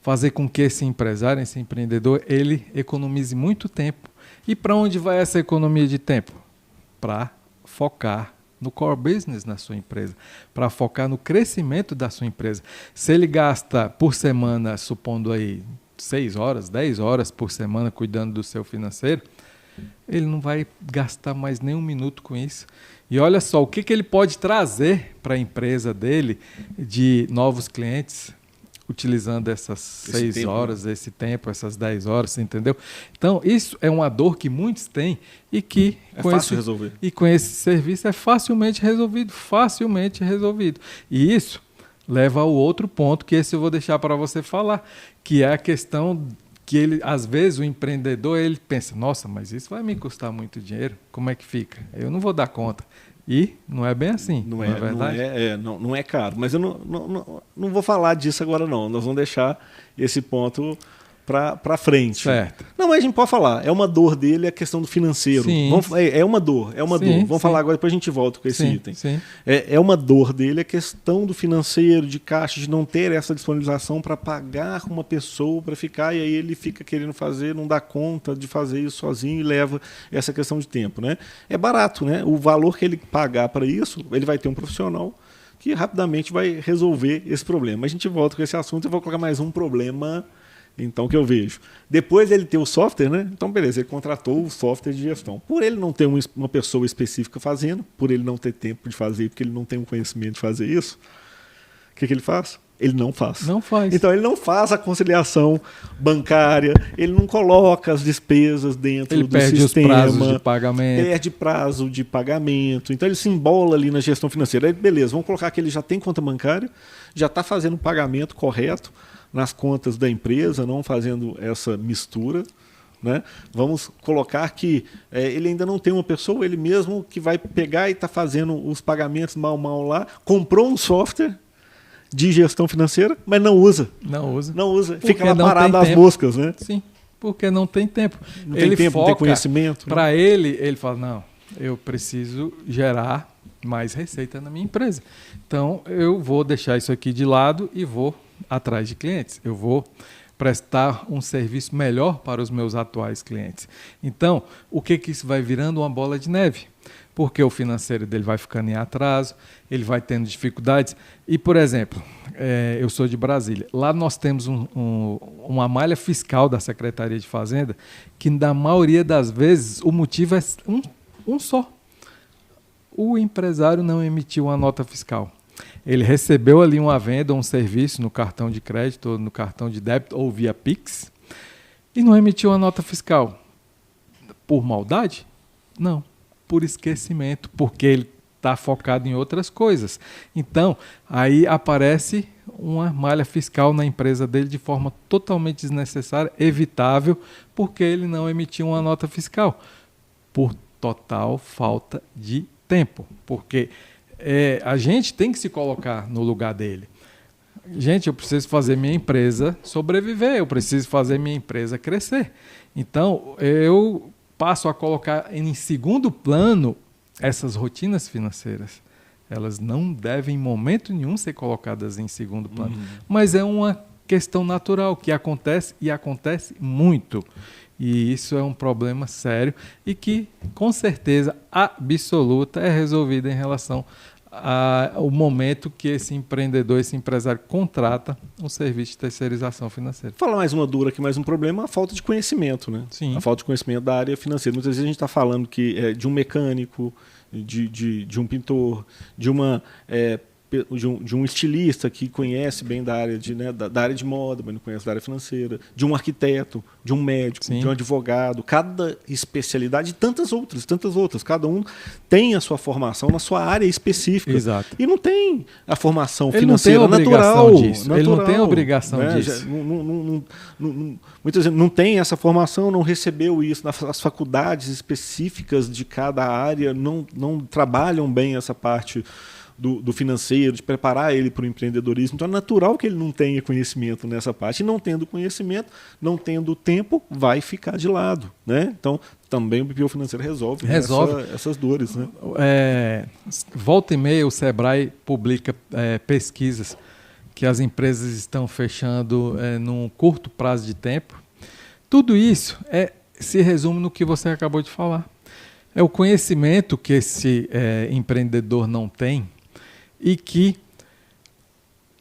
Speaker 2: fazer com que esse empresário, esse empreendedor, ele economize muito tempo. E para onde vai essa economia de tempo? Para focar no core business na sua empresa, para focar no crescimento da sua empresa. Se ele gasta por semana, supondo aí 6 horas, 10 horas por semana cuidando do seu financeiro, ele não vai gastar mais nem um minuto com isso. E olha só, o que ele pode trazer para a empresa dele de novos clientes, utilizando essas 6 horas, esse tempo, essas 10 horas, entendeu? Então, isso é uma dor que muitos têm e que
Speaker 1: resolver.
Speaker 2: E com esse serviço é facilmente resolvido. E isso leva ao outro ponto, que esse eu vou deixar para você falar, que é a questão que ele, às vezes, o empreendedor, ele pensa, nossa, mas isso vai me custar muito dinheiro, como é que fica? Eu não vou dar conta. E não é bem assim, não é verdade?
Speaker 1: Não é caro. Mas eu não vou falar disso agora, não. Nós vamos deixar esse ponto para frente.
Speaker 2: Certo.
Speaker 1: Não, mas a gente pode falar. É uma dor dele a questão do financeiro.
Speaker 2: Sim.
Speaker 1: É uma dor. Vamos falar agora, depois a gente volta com esse item.
Speaker 2: Sim.
Speaker 1: É uma dor dele a questão do financeiro, de caixa, de não ter essa disponibilização para pagar uma pessoa para ficar, e aí ele fica querendo fazer, não dá conta de fazer isso sozinho e leva essa questão de tempo, né? É barato, né? O valor que ele pagar para isso, ele vai ter um profissional que rapidamente vai resolver esse problema. A gente volta com esse assunto e vou colocar mais um problema, então, que eu vejo. Depois ele ter o software, né? Então, beleza, ele contratou o software de gestão. Por ele não ter uma pessoa específica fazendo, por ele não ter tempo de fazer, porque ele não tem o conhecimento de fazer isso, o que ele faz? Ele não faz.
Speaker 2: Não faz.
Speaker 1: Então, ele não faz a conciliação bancária, ele não coloca as despesas dentro do sistema. Ele perde os prazos
Speaker 2: de pagamento.
Speaker 1: Perde prazo de pagamento. Então, ele se embola ali na gestão financeira. Aí, beleza, vamos colocar que ele já tem conta bancária, já está fazendo o pagamento correto nas contas da empresa, não fazendo essa mistura, né? Vamos colocar que ele ainda não tem uma pessoa, ele mesmo que vai pegar e está fazendo os pagamentos mal lá, comprou um software de gestão financeira, mas não usa.
Speaker 2: Não usa.
Speaker 1: Fica lá parado às moscas, né?
Speaker 2: Sim, porque não tem tempo.
Speaker 1: Não tem tempo, não tem conhecimento.
Speaker 2: Para ele fala, não, eu preciso gerar mais receita na minha empresa. Então, eu vou deixar isso aqui de lado e vou atrás de clientes. Eu vou prestar um serviço melhor para os meus atuais clientes. Então, o que isso vai virando? Uma bola de neve. Porque o financeiro dele vai ficando em atraso, ele vai tendo dificuldades. E, por exemplo, eu sou de Brasília. Lá nós temos uma malha fiscal da Secretaria de Fazenda que, na maioria das vezes, o motivo é um só. O empresário não emitiu uma nota fiscal. Ele recebeu ali uma venda, um serviço no cartão de crédito, ou no cartão de débito, ou via Pix, e não emitiu uma nota fiscal. Por maldade? Não. Por esquecimento, porque ele está focado em outras coisas. Então, aí aparece uma malha fiscal na empresa dele de forma totalmente desnecessária, evitável, porque ele não emitiu uma nota fiscal. Por total falta de tempo. Porque a gente tem que se colocar no lugar dele. Gente, eu preciso fazer minha empresa sobreviver, eu preciso fazer minha empresa crescer. Então, eu passo a colocar em segundo plano essas rotinas financeiras. Elas não devem, em momento nenhum, ser colocadas em segundo plano. Mas é uma questão natural que acontece e acontece muito. E isso é um problema sério e que, com certeza absoluta, é resolvido em relação ao momento que esse empreendedor, esse empresário contrata um serviço de terceirização financeira.
Speaker 1: Fala mais uma dura aqui, mais um problema, a falta de conhecimento, né?
Speaker 2: Sim.
Speaker 1: A falta de conhecimento da área financeira. Muitas vezes a gente está falando que de um mecânico, de um pintor, de uma de um estilista que conhece bem da área da área de moda, mas não conhece da área financeira, de um arquiteto, de um médico,
Speaker 2: Sim.
Speaker 1: de um advogado, cada especialidade e tantas outras, cada um tem a sua formação na sua área específica.
Speaker 2: Exato.
Speaker 1: E não tem a formação
Speaker 2: Ele não tem
Speaker 1: financeira
Speaker 2: obrigação
Speaker 1: natural,
Speaker 2: disso. Ele não tem obrigação disso.
Speaker 1: Muitas vezes não tem essa formação, não recebeu isso, as faculdades específicas de cada área não trabalham bem essa parte do financeiro, de preparar ele para o empreendedorismo. Então é natural que ele não tenha conhecimento nessa parte. E não tendo conhecimento, não tendo tempo, vai ficar de lado. Né? Então também o BPO financeiro resolve. Essas dores. Né?
Speaker 2: Volta e meia o Sebrae publica pesquisas que as empresas estão fechando num curto prazo de tempo. Tudo isso se resume no que você acabou de falar. É o conhecimento que esse empreendedor não tem e que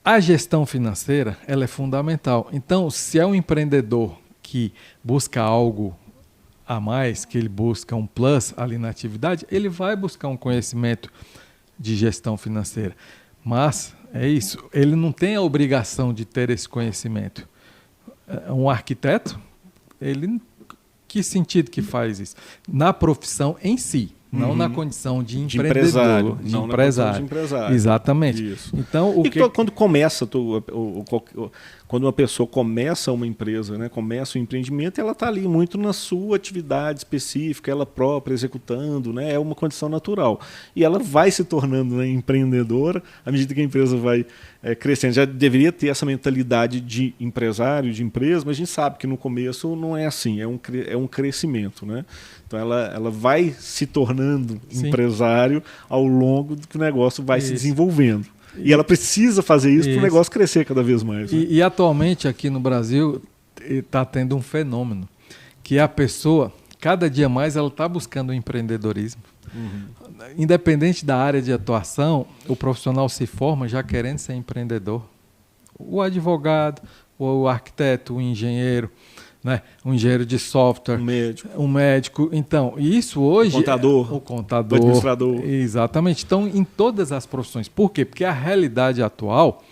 Speaker 2: a gestão financeira ela é fundamental. Então, se é um empreendedor que busca algo a mais, que ele busca um plus ali na atividade, ele vai buscar um conhecimento de gestão financeira. Mas, é isso, ele não tem a obrigação de ter esse conhecimento. Um arquiteto, que sentido que faz isso? Na profissão em si. Não na condição de empreendedor, de empresário. Exatamente.
Speaker 1: Isso.
Speaker 2: Então,
Speaker 1: quando começa, quando uma pessoa começa uma empresa, né, começa um empreendimento, ela está ali muito na sua atividade específica, ela própria executando, né, é uma condição natural. E ela vai se tornando, né, empreendedora à medida que a empresa vai crescendo. Já deveria ter essa mentalidade de empresário, de empresa, mas a gente sabe que no começo não é assim, é um crescimento. Né? Então ela vai se tornando empresário ao longo do que o negócio vai se desenvolvendo. E ela precisa fazer isso para o negócio crescer cada vez mais. Né?
Speaker 2: E atualmente aqui no Brasil está tendo um fenômeno, que a pessoa, cada dia mais, ela está buscando o empreendedorismo. Independente da área de atuação, o profissional se forma já querendo ser empreendedor. O advogado, o arquiteto, o engenheiro, né? Um engenheiro de software, um médico. Então, isso hoje...
Speaker 1: O contador, o administrador.
Speaker 2: Exatamente. Então, em todas as profissões. Por quê? Porque a realidade atual,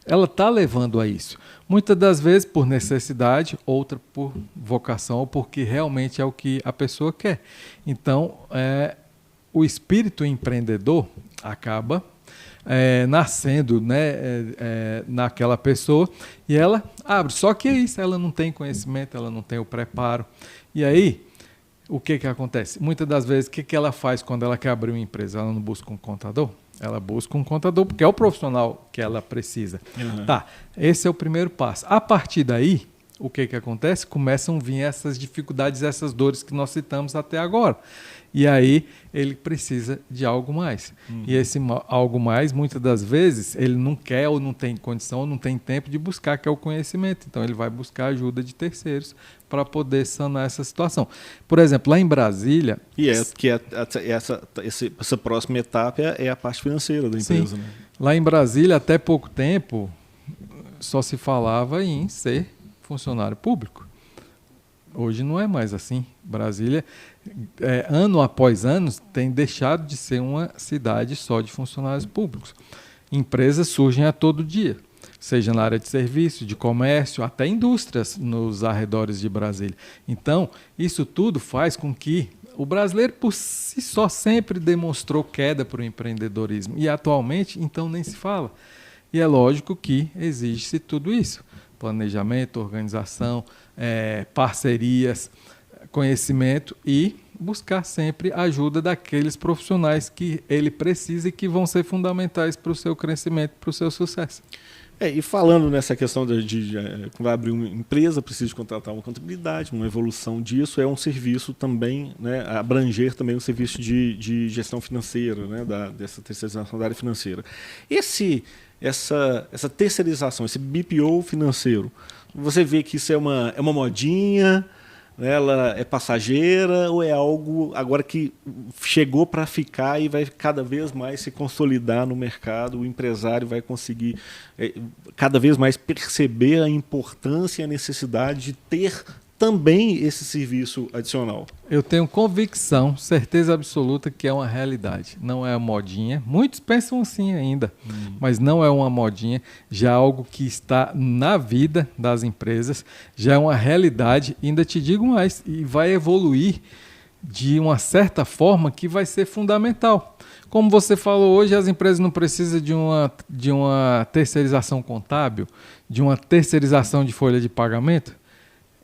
Speaker 2: ela está levando a isso. Muitas das vezes por necessidade, outra por vocação, ou porque realmente é o que a pessoa quer. Então, o espírito empreendedor acaba nascendo, né, naquela pessoa, e ela abre. Só que é isso, ela não tem conhecimento, ela não tem o preparo. E aí, o que acontece? Muitas das vezes, o que ela faz quando ela quer abrir uma empresa? Ela não busca um contador? Ela busca um contador porque é o profissional que ela precisa. Tá, esse é o primeiro passo. A partir daí, o que acontece? Começam a vir essas dificuldades, essas dores que nós citamos até agora. E aí ele precisa de algo mais. E esse algo mais, muitas das vezes, ele não quer ou não tem condição ou não tem tempo de buscar, que é o conhecimento. Então ele vai buscar ajuda de terceiros para poder sanar essa situação. Por exemplo, lá em Brasília...
Speaker 1: Essa próxima etapa é a parte financeira da empresa. Né?
Speaker 2: Lá em Brasília, até pouco tempo, só se falava em ser funcionário público. Hoje não é mais assim. Brasília, ano após ano, tem deixado de ser uma cidade só de funcionários públicos. Empresas surgem a todo dia, seja na área de serviço, de comércio, até indústrias nos arredores de Brasília. Então, isso tudo faz com que o brasileiro, por si só, sempre demonstrou queda para o empreendedorismo. E atualmente, então, nem se fala. E é lógico que exige-se tudo isso. Planejamento, organização, parcerias, conhecimento e buscar sempre a ajuda daqueles profissionais que ele precisa e que vão ser fundamentais para o seu crescimento, para o seu sucesso.
Speaker 1: E falando nessa questão quando vai abrir uma empresa, precisa de contratar uma contabilidade, uma evolução disso, é um serviço também, né, abranger também um serviço de gestão financeira, né, dessa terceirização da área financeira. Essa terceirização, esse BPO financeiro, você vê que isso é uma modinha, né, ela é passageira ou é algo agora que chegou para ficar e vai cada vez mais se consolidar no mercado, o empresário vai conseguir cada vez mais perceber a importância e a necessidade de ter também esse serviço adicional?
Speaker 2: Eu tenho convicção, certeza absoluta que é uma realidade. Não é uma modinha. Muitos pensam assim ainda, mas não é uma modinha. Já é algo que está na vida das empresas, já é uma realidade. E ainda te digo mais, e vai evoluir de uma certa forma que vai ser fundamental. Como você falou hoje, as empresas não precisam de uma terceirização contábil, de uma terceirização de folha de pagamento.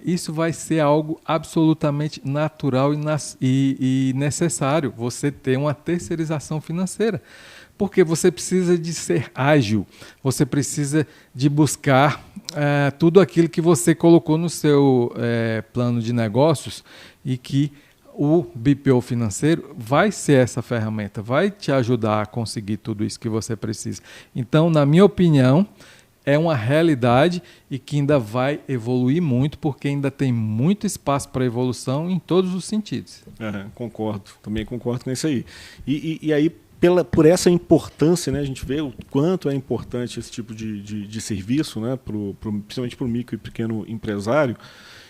Speaker 2: Isso vai ser algo absolutamente natural e necessário, você ter uma terceirização financeira. Porque você precisa de ser ágil, você precisa de buscar tudo aquilo que você colocou no seu plano de negócios e que o BPO financeiro vai ser essa ferramenta, vai te ajudar a conseguir tudo isso que você precisa. Então, na minha opinião, é uma realidade e que ainda vai evoluir muito, porque ainda tem muito espaço para evolução em todos os sentidos.
Speaker 1: Concordo, também concordo com isso aí. E aí, por essa importância, né, a gente vê o quanto é importante esse tipo de serviço, né, principalmente para o micro e pequeno empresário.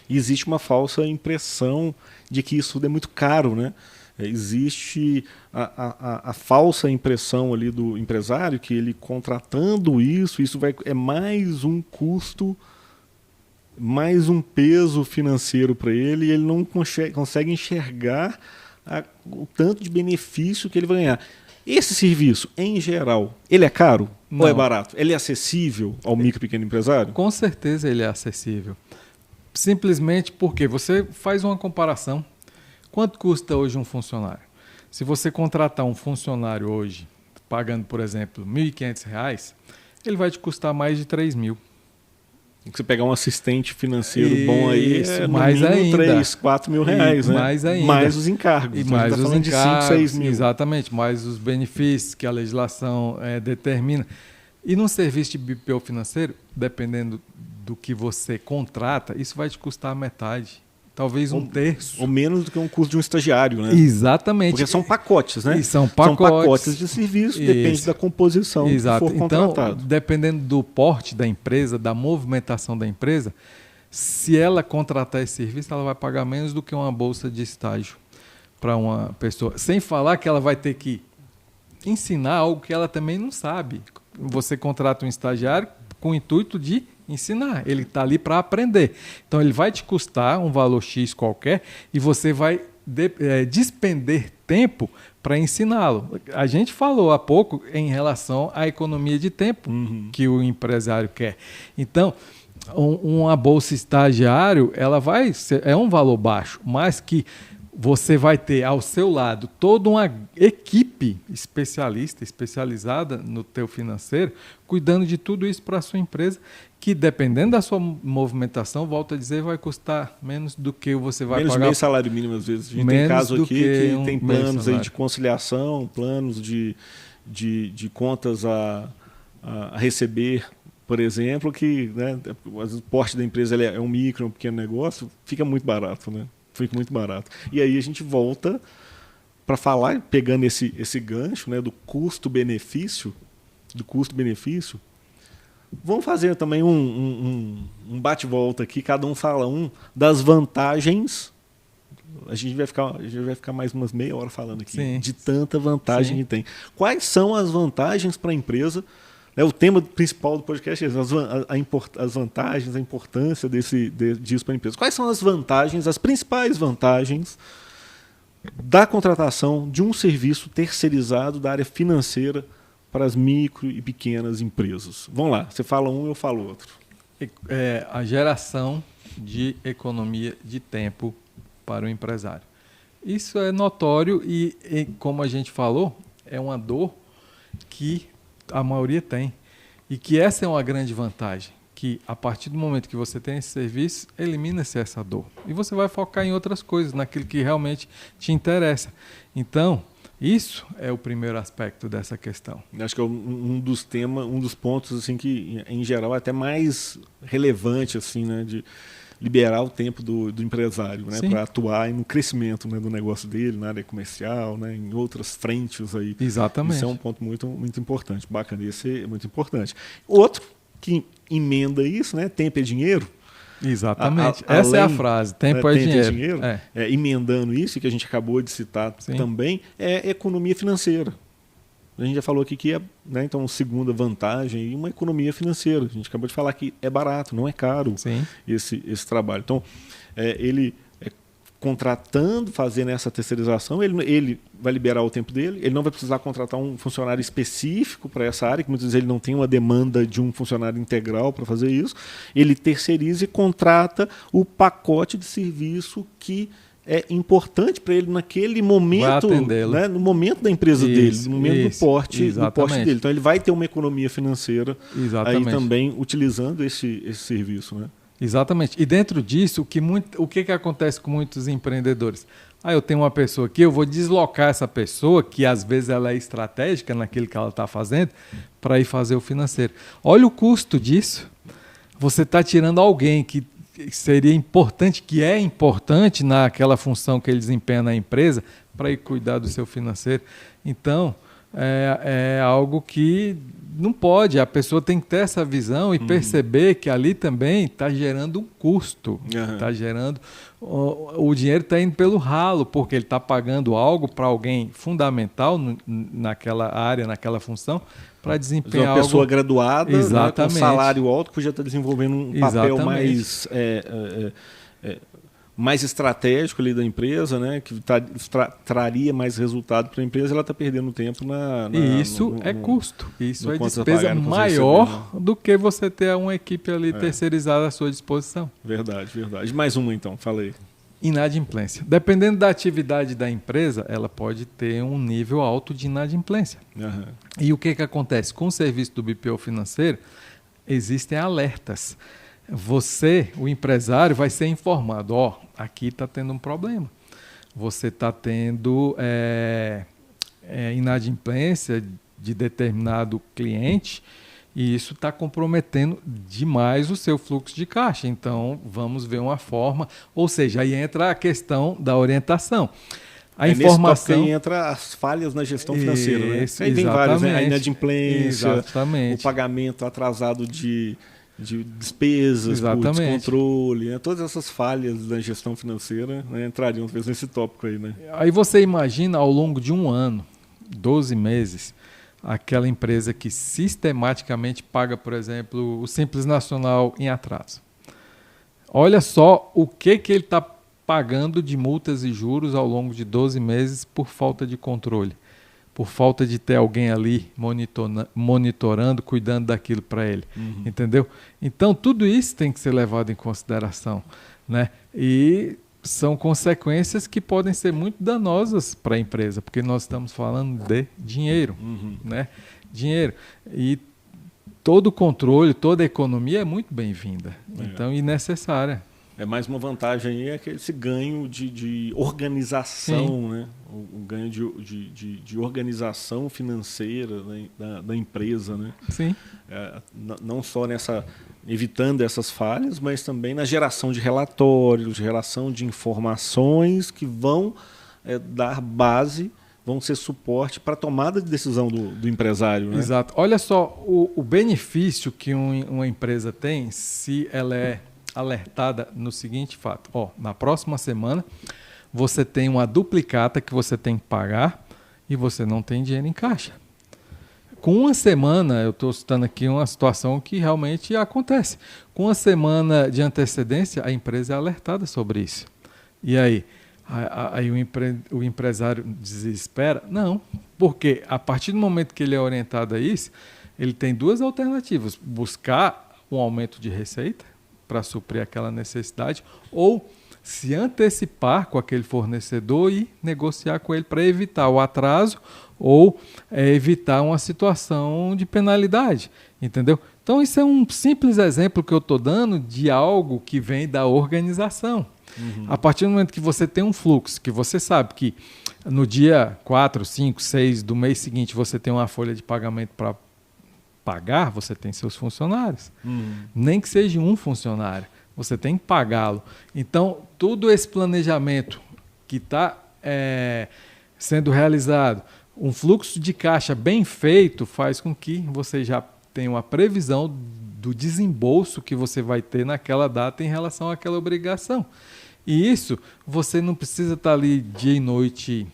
Speaker 1: E existe uma falsa impressão de que isso tudo é muito caro, né? Existe a falsa impressão ali do empresário que ele contratando isso é mais um custo, mais um peso financeiro para ele, e ele não consegue enxergar o tanto de benefício que ele vai ganhar. Esse serviço, em geral, ele é caro?
Speaker 2: Não.
Speaker 1: Ou é barato? Ele é acessível ao micro e pequeno empresário?
Speaker 2: Com certeza ele é acessível. Simplesmente porque você faz uma comparação. Quanto custa hoje um funcionário? Se você contratar um funcionário hoje, pagando, por exemplo, R$ 1.500, ele vai te custar mais de R$3.000.
Speaker 1: Se você pegar um assistente financeiro bom aí,
Speaker 2: mais ainda.
Speaker 1: 3, 4 mil reais, né?
Speaker 2: Mais ainda.
Speaker 1: Mais os encargos.
Speaker 2: E mais os encargos,
Speaker 1: de 5, 6 mil.
Speaker 2: Exatamente, mais os benefícios que a legislação determina. E num serviço de BPO financeiro, dependendo do que você contrata, isso vai te custar metade. Talvez um terço.
Speaker 1: Ou menos do que um custo de um estagiário, né?
Speaker 2: Exatamente.
Speaker 1: Porque são pacotes, né?
Speaker 2: E são pacotes
Speaker 1: de serviço, depende da composição que for contratado.
Speaker 2: Então, dependendo do porte da empresa, da movimentação da empresa, se ela contratar esse serviço, ela vai pagar menos do que uma bolsa de estágio para uma pessoa. Sem falar que ela vai ter que ensinar algo que ela também não sabe. Você contrata um estagiário com o intuito de ensinar, ele está ali para aprender. Então ele vai te custar um valor X qualquer e você vai despender tempo para ensiná-lo. A gente falou há pouco em relação à economia de tempo que o empresário quer. Então, uma bolsa estagiário, ela vai ser, é um valor baixo, mas que você vai ter ao seu lado toda uma equipe especializada no teu financeiro, cuidando de tudo isso para a sua empresa, que dependendo da sua movimentação, volto a dizer, vai custar menos do que você vai pagar.
Speaker 1: Menos salário mínimo, às vezes. A gente tem caso aqui que tem planos aí de conciliação, planos de contas a receber, por exemplo, que, né, o porte da empresa é um micro, um pequeno negócio, fica muito barato, né? Fica muito barato. E aí a gente volta para falar, pegando esse gancho, né, do custo-benefício, vamos fazer também um bate-volta aqui, cada um fala das vantagens. A gente vai ficar mais umas meia hora falando aqui. Sim. De tanta vantagem que tem. Quais são as vantagens para a empresa? O tema principal do podcast é as vantagens, a importância disso para a empresa. Quais são as vantagens, as principais vantagens da contratação de um serviço terceirizado da área financeira para as micro e pequenas empresas? Vamos lá, você fala um, eu falo outro.
Speaker 2: A geração de economia de tempo para o empresário. Isso é notório e, como a gente falou, é uma dor que a maioria tem. E que essa é uma grande vantagem, que a partir do momento que você tem esse serviço, elimina-se essa dor. E você vai focar em outras coisas, naquilo que realmente te interessa. Então, isso é o primeiro aspecto dessa questão.
Speaker 1: Acho que é um dos pontos assim, que, em geral, é até mais relevante, assim, né, de liberar o tempo do empresário, né, para atuar no crescimento, né, do negócio dele, na área comercial, né, em outras frentes aí.
Speaker 2: Exatamente.
Speaker 1: Isso é um ponto muito, muito importante. Bacana, esse é muito importante. Outro que emenda isso, né, tempo é dinheiro.
Speaker 2: Exatamente. Essa é a frase. Tempo é dinheiro.
Speaker 1: Emendando isso, que a gente acabou de citar também, é economia financeira. A gente já falou aqui que né, então, segunda vantagem, uma economia financeira. A gente acabou de falar que é barato, não é caro esse trabalho. Então, ele contratando, fazendo essa terceirização, ele vai liberar o tempo dele, ele não vai precisar contratar um funcionário específico para essa área, que muitas vezes ele não tem uma demanda de um funcionário integral para fazer isso. Ele terceiriza e contrata o pacote de serviço que é importante para ele naquele momento, né, no momento da empresa dele, no momento do porte dele. Então ele vai ter uma economia financeira aí também utilizando esse serviço, né?
Speaker 2: Exatamente. E dentro disso, o que acontece com muitos empreendedores? Eu tenho uma pessoa aqui, eu vou deslocar essa pessoa, que às vezes ela é estratégica naquilo que ela está fazendo, para ir fazer o financeiro. Olha o custo disso. Você está tirando alguém que seria importante, que é importante naquela função que ele desempenha na empresa, para ir cuidar do seu financeiro. Então, é algo que não pode. A pessoa tem que ter essa visão e perceber que ali também está gerando um custo. Está gerando... O dinheiro está indo pelo ralo, porque ele está pagando algo para alguém fundamental naquela área, naquela função, para desempenhar
Speaker 1: uma pessoa graduada, né, com salário alto, que podia estar desenvolvendo um papel mais estratégico ali da empresa, né, que traria mais resultado para a empresa, ela está perdendo tempo
Speaker 2: e isso é custo. Isso é despesa maior do que você ter uma equipe ali terceirizada à sua disposição.
Speaker 1: Verdade. Mais uma então, falei.
Speaker 2: Inadimplência. Dependendo da atividade da empresa, ela pode ter um nível alto de inadimplência. E o que acontece? Com o serviço do BPO financeiro, existem alertas. Você, o empresário, vai ser informado. Aqui está tendo um problema. Você está tendo inadimplência de determinado cliente e isso está comprometendo demais o seu fluxo de caixa. Então, vamos ver uma forma. Ou seja, aí entra a questão da orientação. A informação...
Speaker 1: Nesse entra as falhas na gestão financeira. Né? Aí vem várias, né? A inadimplência, o pagamento atrasado de despesas, por descontrole, né? Todas essas falhas da gestão financeira, né, entrariam talvez nesse tópico aí. Né?
Speaker 2: Aí você imagina ao longo de um ano, 12 meses, aquela empresa que sistematicamente paga, por exemplo, o Simples Nacional em atraso. Olha só o que ele está pagando de multas e juros ao longo de 12 meses por falta de controle. Por falta de ter alguém ali monitorando, cuidando daquilo para ele. Entendeu? Então, tudo isso tem que ser levado em consideração. Né? E são consequências que podem ser muito danosas para a empresa, porque nós estamos falando de dinheiro. Né? Dinheiro. E todo o controle, toda a economia é muito bem-vinda. Então, e necessária.
Speaker 1: É mais uma vantagem aí, esse ganho de organização, né? O ganho de organização financeira, né? da empresa. Né?
Speaker 2: Sim.
Speaker 1: Não só evitando essas falhas, mas também na geração de relatórios, geração de informações que vão dar base, vão ser suporte para a tomada de decisão do empresário. Né?
Speaker 2: Exato. Olha só o benefício que uma empresa tem se ela é alertada no seguinte fato. Na próxima semana você tem uma duplicata que você tem que pagar e você não tem dinheiro em caixa. Com uma semana, eu estou citando aqui uma situação que realmente acontece. Com uma semana de antecedência, a empresa é alertada sobre isso. E aí? Aí o empresário desespera? Não, porque a partir do momento que ele é orientado a isso, ele tem duas alternativas. Buscar um aumento de receita para suprir aquela necessidade, ou se antecipar com aquele fornecedor e negociar com ele para evitar o atraso ou evitar uma situação de penalidade, entendeu? Então isso é um simples exemplo que eu estou dando de algo que vem da organização. A partir do momento que você tem um fluxo, que você sabe que no dia 4, 5, 6 do mês seguinte você tem uma folha de pagamento para pagar, você tem seus funcionários. Nem que seja um funcionário, você tem que pagá-lo. Então, todo esse planejamento que está sendo realizado, um fluxo de caixa bem feito faz com que você já tem uma previsão do desembolso que você vai ter naquela data em relação àquela obrigação. E isso, você não precisa estar ali dia e noite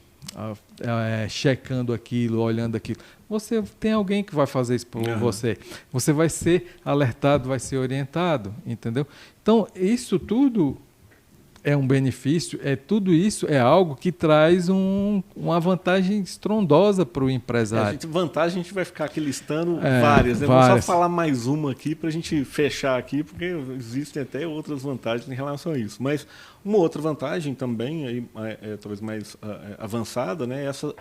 Speaker 2: checando aquilo, olhando aquilo. Você tem alguém que vai fazer isso por você. Você vai ser alertado, vai ser orientado, entendeu? Então, isso tudo é um benefício, tudo isso é algo que traz uma vantagem estrondosa para o empresário.
Speaker 1: Vantagem, a gente vai ficar aqui listando várias, né? Vamos só falar mais uma aqui para a gente fechar aqui, porque existem até outras vantagens em relação a isso. Mas uma outra vantagem também, talvez mais avançada, né? Essa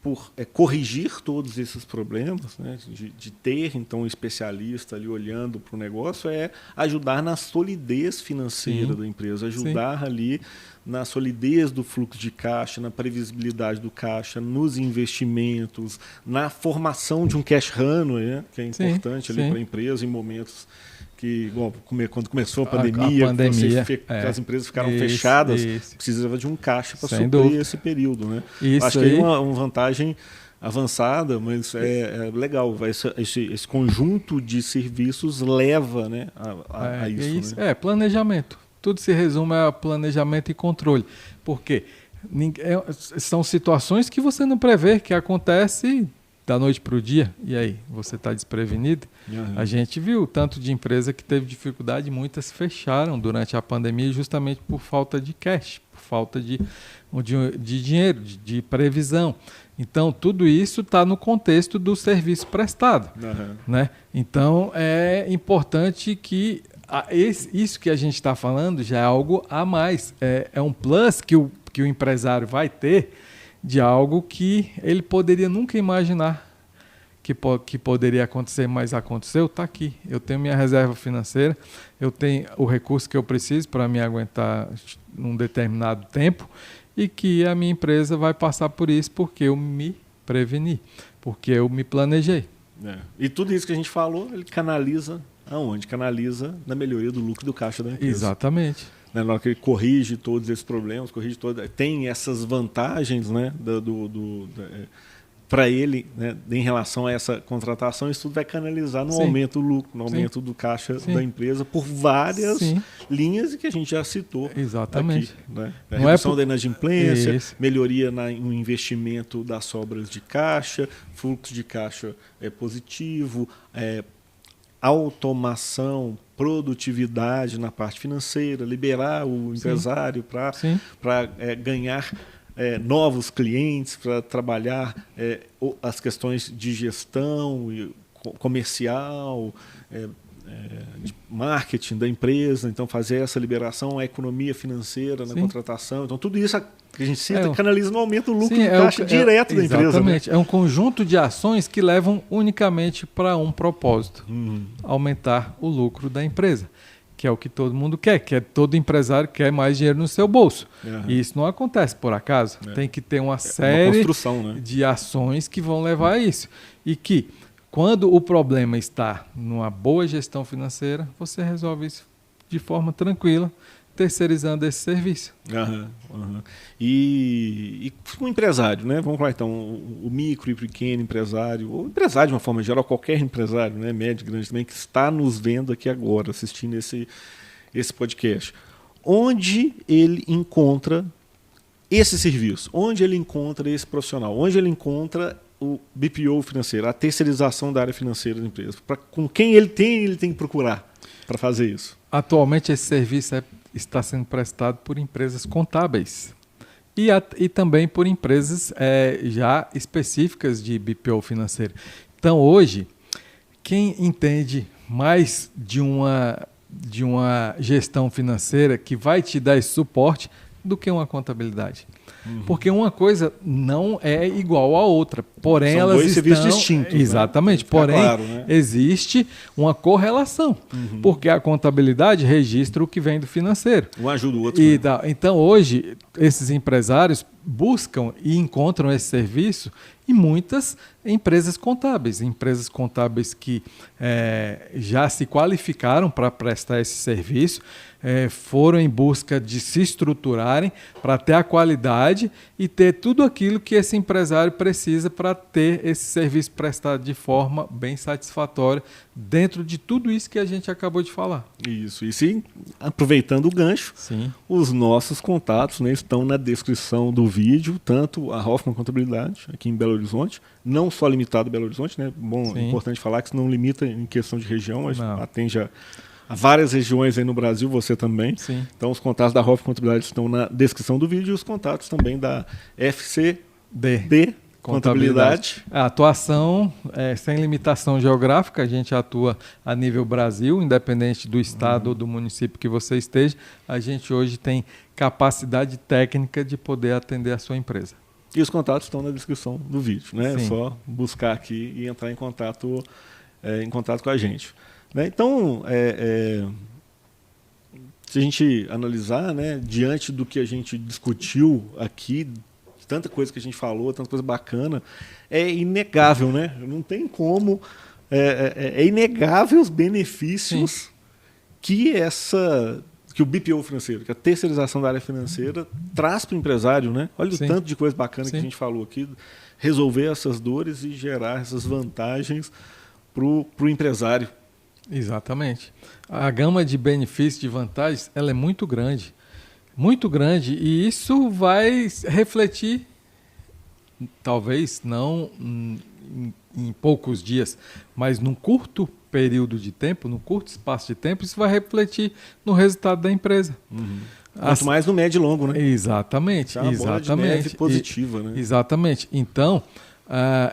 Speaker 1: por corrigir todos esses problemas, né, de ter então um especialista ali olhando para o negócio, ajudar na solidez financeira da empresa, ajudar ali na solidez do fluxo de caixa, na previsibilidade do caixa, nos investimentos, na formação de um cash runway, né, que é importante ali para a empresa em momentos que, quando começou a pandemia, as empresas ficaram fechadas, precisava de um caixa para suprir esse período. Né? Acho que é uma vantagem avançada, mas é legal. Esse conjunto de serviços leva, né, a isso.
Speaker 2: Né? Planejamento. Tudo se resume a planejamento e controle. Por quê? São situações que você não prevê, que acontece da noite para o dia, e aí, você está desprevenido? A gente viu tanto de empresa que teve dificuldade, muitas fecharam durante a pandemia justamente por falta de cash, por falta de dinheiro, de previsão. Então, tudo isso está no contexto do serviço prestado. Né? Então, é importante que isso que a gente está falando já é algo a mais, é um plus que o empresário vai ter de algo que ele poderia nunca imaginar que poderia acontecer, mas aconteceu, está aqui. Eu tenho minha reserva financeira, eu tenho o recurso que eu preciso para me aguentar num determinado tempo e que a minha empresa vai passar por isso porque eu me preveni, porque eu me planejei.
Speaker 1: E tudo isso que a gente falou, ele canaliza aonde? Canaliza na melhoria do lucro do caixa da empresa.
Speaker 2: Exatamente.
Speaker 1: Na hora que ele corrige todos esses problemas, tem essas vantagens, né, para ele, né, em relação a essa contratação, isso tudo vai canalizar no aumento do lucro, no aumento do caixa da empresa por várias linhas que a gente já citou.
Speaker 2: Exatamente.
Speaker 1: Aqui, né? A redução da inadimplência, melhoria no investimento das sobras de caixa, fluxo de caixa positivo, automação, produtividade na parte financeira, liberar o empresário para ganhar novos clientes, para trabalhar as questões de gestão comercial, de marketing da empresa, então fazer essa liberação, a economia financeira na contratação. Então tudo isso que a gente cita canaliza no aumento do lucro do caixa direto da empresa.
Speaker 2: Exatamente. Né? É um conjunto de ações que levam unicamente para um propósito, aumentar o lucro da empresa, que é o que todo mundo quer, todo empresário quer mais dinheiro no seu bolso. E isso não acontece por acaso. Tem que ter uma série de ações que vão levar a isso. E que, quando o problema está numa boa gestão financeira, você resolve isso de forma tranquila, terceirizando esse serviço.
Speaker 1: E o empresário, né? Vamos falar então, o micro e pequeno empresário, ou empresário de uma forma geral, qualquer empresário, né? Médio, grande também, que está nos vendo aqui agora, assistindo esse podcast. Onde ele encontra esse serviço? Onde ele encontra esse profissional? Onde ele encontra o BPO financeiro, a terceirização da área financeira da empresa? Com quem ele tem que procurar para fazer isso?
Speaker 2: Atualmente esse serviço está sendo prestado por empresas contábeis e também por empresas já específicas de BPO financeiro. Então hoje, quem entende mais de uma gestão financeira que vai te dar esse suporte do que uma contabilidade. Porque uma coisa não é igual à outra, porém
Speaker 1: São dois serviços distintos.
Speaker 2: Exatamente,
Speaker 1: né?
Speaker 2: Porém
Speaker 1: Claro, né?
Speaker 2: existe uma correlação, porque a contabilidade registra o que vem do financeiro.
Speaker 1: Um ajuda o outro.
Speaker 2: Então hoje esses empresários buscam e encontram esse serviço em muitas empresas contábeis que já se qualificaram para prestar esse serviço, foram em busca de se estruturarem para ter a qualidade e ter tudo aquilo que esse empresário precisa para ter esse serviço prestado de forma bem satisfatória dentro de tudo isso que a gente acabou de falar.
Speaker 1: Isso. E sim, aproveitando o gancho,
Speaker 2: Sim.
Speaker 1: os nossos contatos, né, estão na descrição do vídeo, tanto a Hoffman Contabilidade, aqui em Belo Horizonte, não só limitado a Belo Horizonte, né? Bom, é importante falar que isso não limita em questão de região, mas atende a várias regiões aí no Brasil, você também.
Speaker 2: Sim.
Speaker 1: Então os contatos da Hoffman Contabilidade estão na descrição do vídeo e os contatos também da FCD Contabilidade.
Speaker 2: A atuação sem limitação geográfica, a gente atua a nível Brasil, independente do estado ou do município que você esteja, a gente hoje tem capacidade técnica de poder atender a sua empresa.
Speaker 1: E os contatos estão na descrição do vídeo, né?
Speaker 2: Sim.
Speaker 1: É só buscar aqui e entrar em contato com a gente. Né? Então, se a gente analisar, né, diante do que a gente discutiu aqui, tanta coisa que a gente falou, tanta coisa bacana, é inegável, né? Não tem como. É inegável os benefícios que o BPO financeiro, que a terceirização da área financeira traz para o empresário, né? Olha o tanto de coisa bacana que a gente falou aqui, resolver essas dores e gerar essas vantagens para o empresário.
Speaker 2: Exatamente. A gama de benefícios, de vantagens, ela é muito grande, e isso vai refletir, talvez não em poucos dias, mas num curto período de tempo, num curto espaço de tempo, isso vai refletir no resultado da empresa.
Speaker 1: Quanto mais no médio e longo, né?
Speaker 2: Exatamente.
Speaker 1: É uma bola de neve positiva, né?
Speaker 2: Exatamente. Então,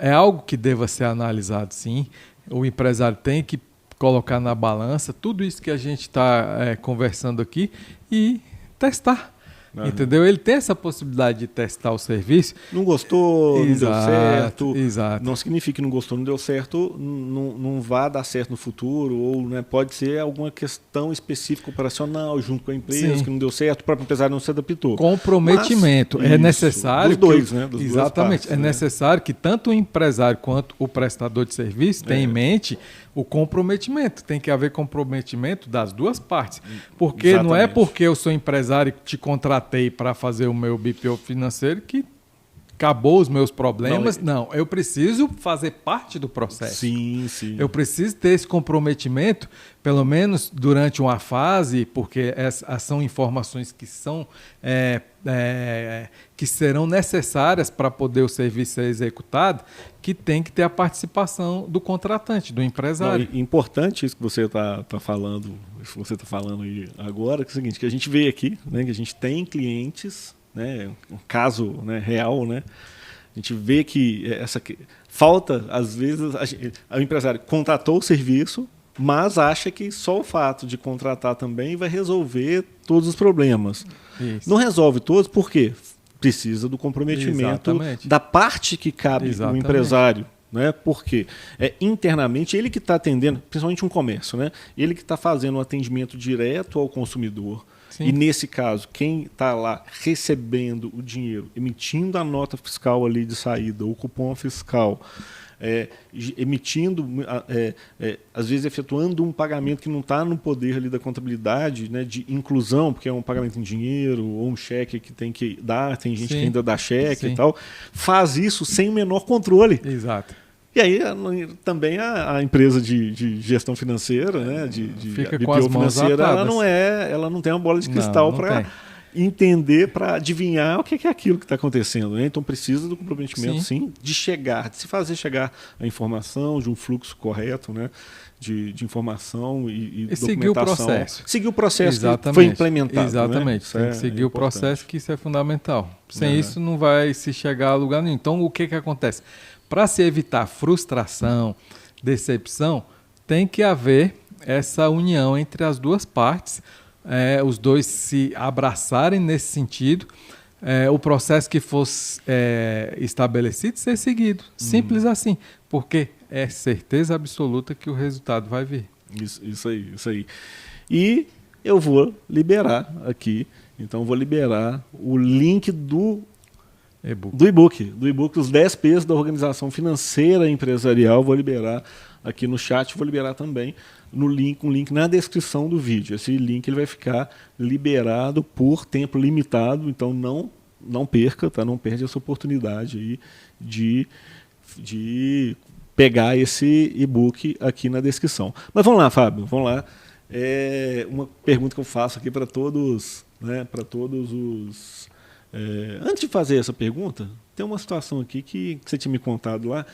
Speaker 2: é algo que deva ser analisado, sim. O empresário tem que colocar na balança tudo isso que a gente está conversando aqui e testar. Entendeu? Ele tem essa possibilidade de testar o serviço.
Speaker 1: Não gostou, não deu certo.
Speaker 2: Exato.
Speaker 1: Não significa que não gostou, não deu certo, não vai dar certo no futuro, ou né, pode ser alguma questão específica operacional junto com a empresa que não deu certo, o próprio empresário não se adaptou.
Speaker 2: Comprometimento.
Speaker 1: Mas,
Speaker 2: é necessário.
Speaker 1: Dos dois, né? Dos
Speaker 2: exatamente.
Speaker 1: Partes,
Speaker 2: é necessário que tanto o empresário quanto o prestador de serviço tenha em mente o comprometimento. Tem que haver comprometimento das duas partes. Porque não é porque eu sou empresário e te contratei para fazer o meu BPO financeiro que acabou os meus problemas. Não, eu preciso fazer parte do processo.
Speaker 1: Sim, sim.
Speaker 2: Eu preciso ter esse comprometimento, pelo menos durante uma fase, porque são informações que são que serão necessárias para poder o serviço ser executado, que tem que ter a participação do contratante, do empresário.
Speaker 1: Importante isso que você está falando, isso que você está falando aí agora, que é o seguinte, que a gente vê aqui, né, que a gente tem clientes, né, um caso, né, real, né, a gente vê que falta, às vezes, o empresário contratou o serviço, mas acha que só o fato de contratar também vai resolver todos os problemas. Isso. Não resolve todos, por quê? Precisa do comprometimento da parte que cabe ao empresário. Né? Porque internamente ele que está atendendo, principalmente um comércio, né? Ele que está fazendo um atendimento direto ao consumidor. Sim. E nesse caso, quem está lá recebendo o dinheiro, emitindo a nota fiscal ali de saída, o cupom fiscal, emitindo, às vezes efetuando um pagamento que não está no poder ali da contabilidade, né, de inclusão, porque é um pagamento em dinheiro, ou um cheque que tem que dar, tem gente que ainda dá cheque e tal, faz isso sem o menor controle.
Speaker 2: Exato.
Speaker 1: E aí também a empresa de gestão financeira, né, de BPO financeira, ela não tem uma bola de cristal para entender, para adivinhar o que é aquilo que está acontecendo. Né? Então precisa do comprometimento, sim, de se fazer chegar a informação, de um fluxo correto, né, de informação e documentação.
Speaker 2: Seguir o processo.
Speaker 1: Seguir o processo que foi implementado.
Speaker 2: Exatamente.
Speaker 1: Né?
Speaker 2: Tem que seguir o processo, que isso é fundamental. Sem isso não vai se chegar a lugar nenhum. Então o que acontece? Para se evitar frustração, decepção, tem que haver essa união entre as duas partes, os dois se abraçarem nesse sentido, o processo que fosse estabelecido ser seguido. Simples assim, porque é certeza absoluta que o resultado vai vir.
Speaker 1: Isso aí. E eu vou liberar aqui, então vou liberar o link do e-book, os 10 P's da organização financeira empresarial. Vou liberar aqui no chat, vou liberar também no link, um link na descrição do vídeo. Esse link ele vai ficar liberado por tempo limitado, então não perca, tá? Não perde essa oportunidade aí de pegar esse e-book aqui na descrição. Mas vamos lá, Fábio, vamos lá. Uma pergunta que eu faço aqui para todos, né? Para todos os... antes de fazer essa pergunta, tem uma situação aqui que você tinha me contado lá,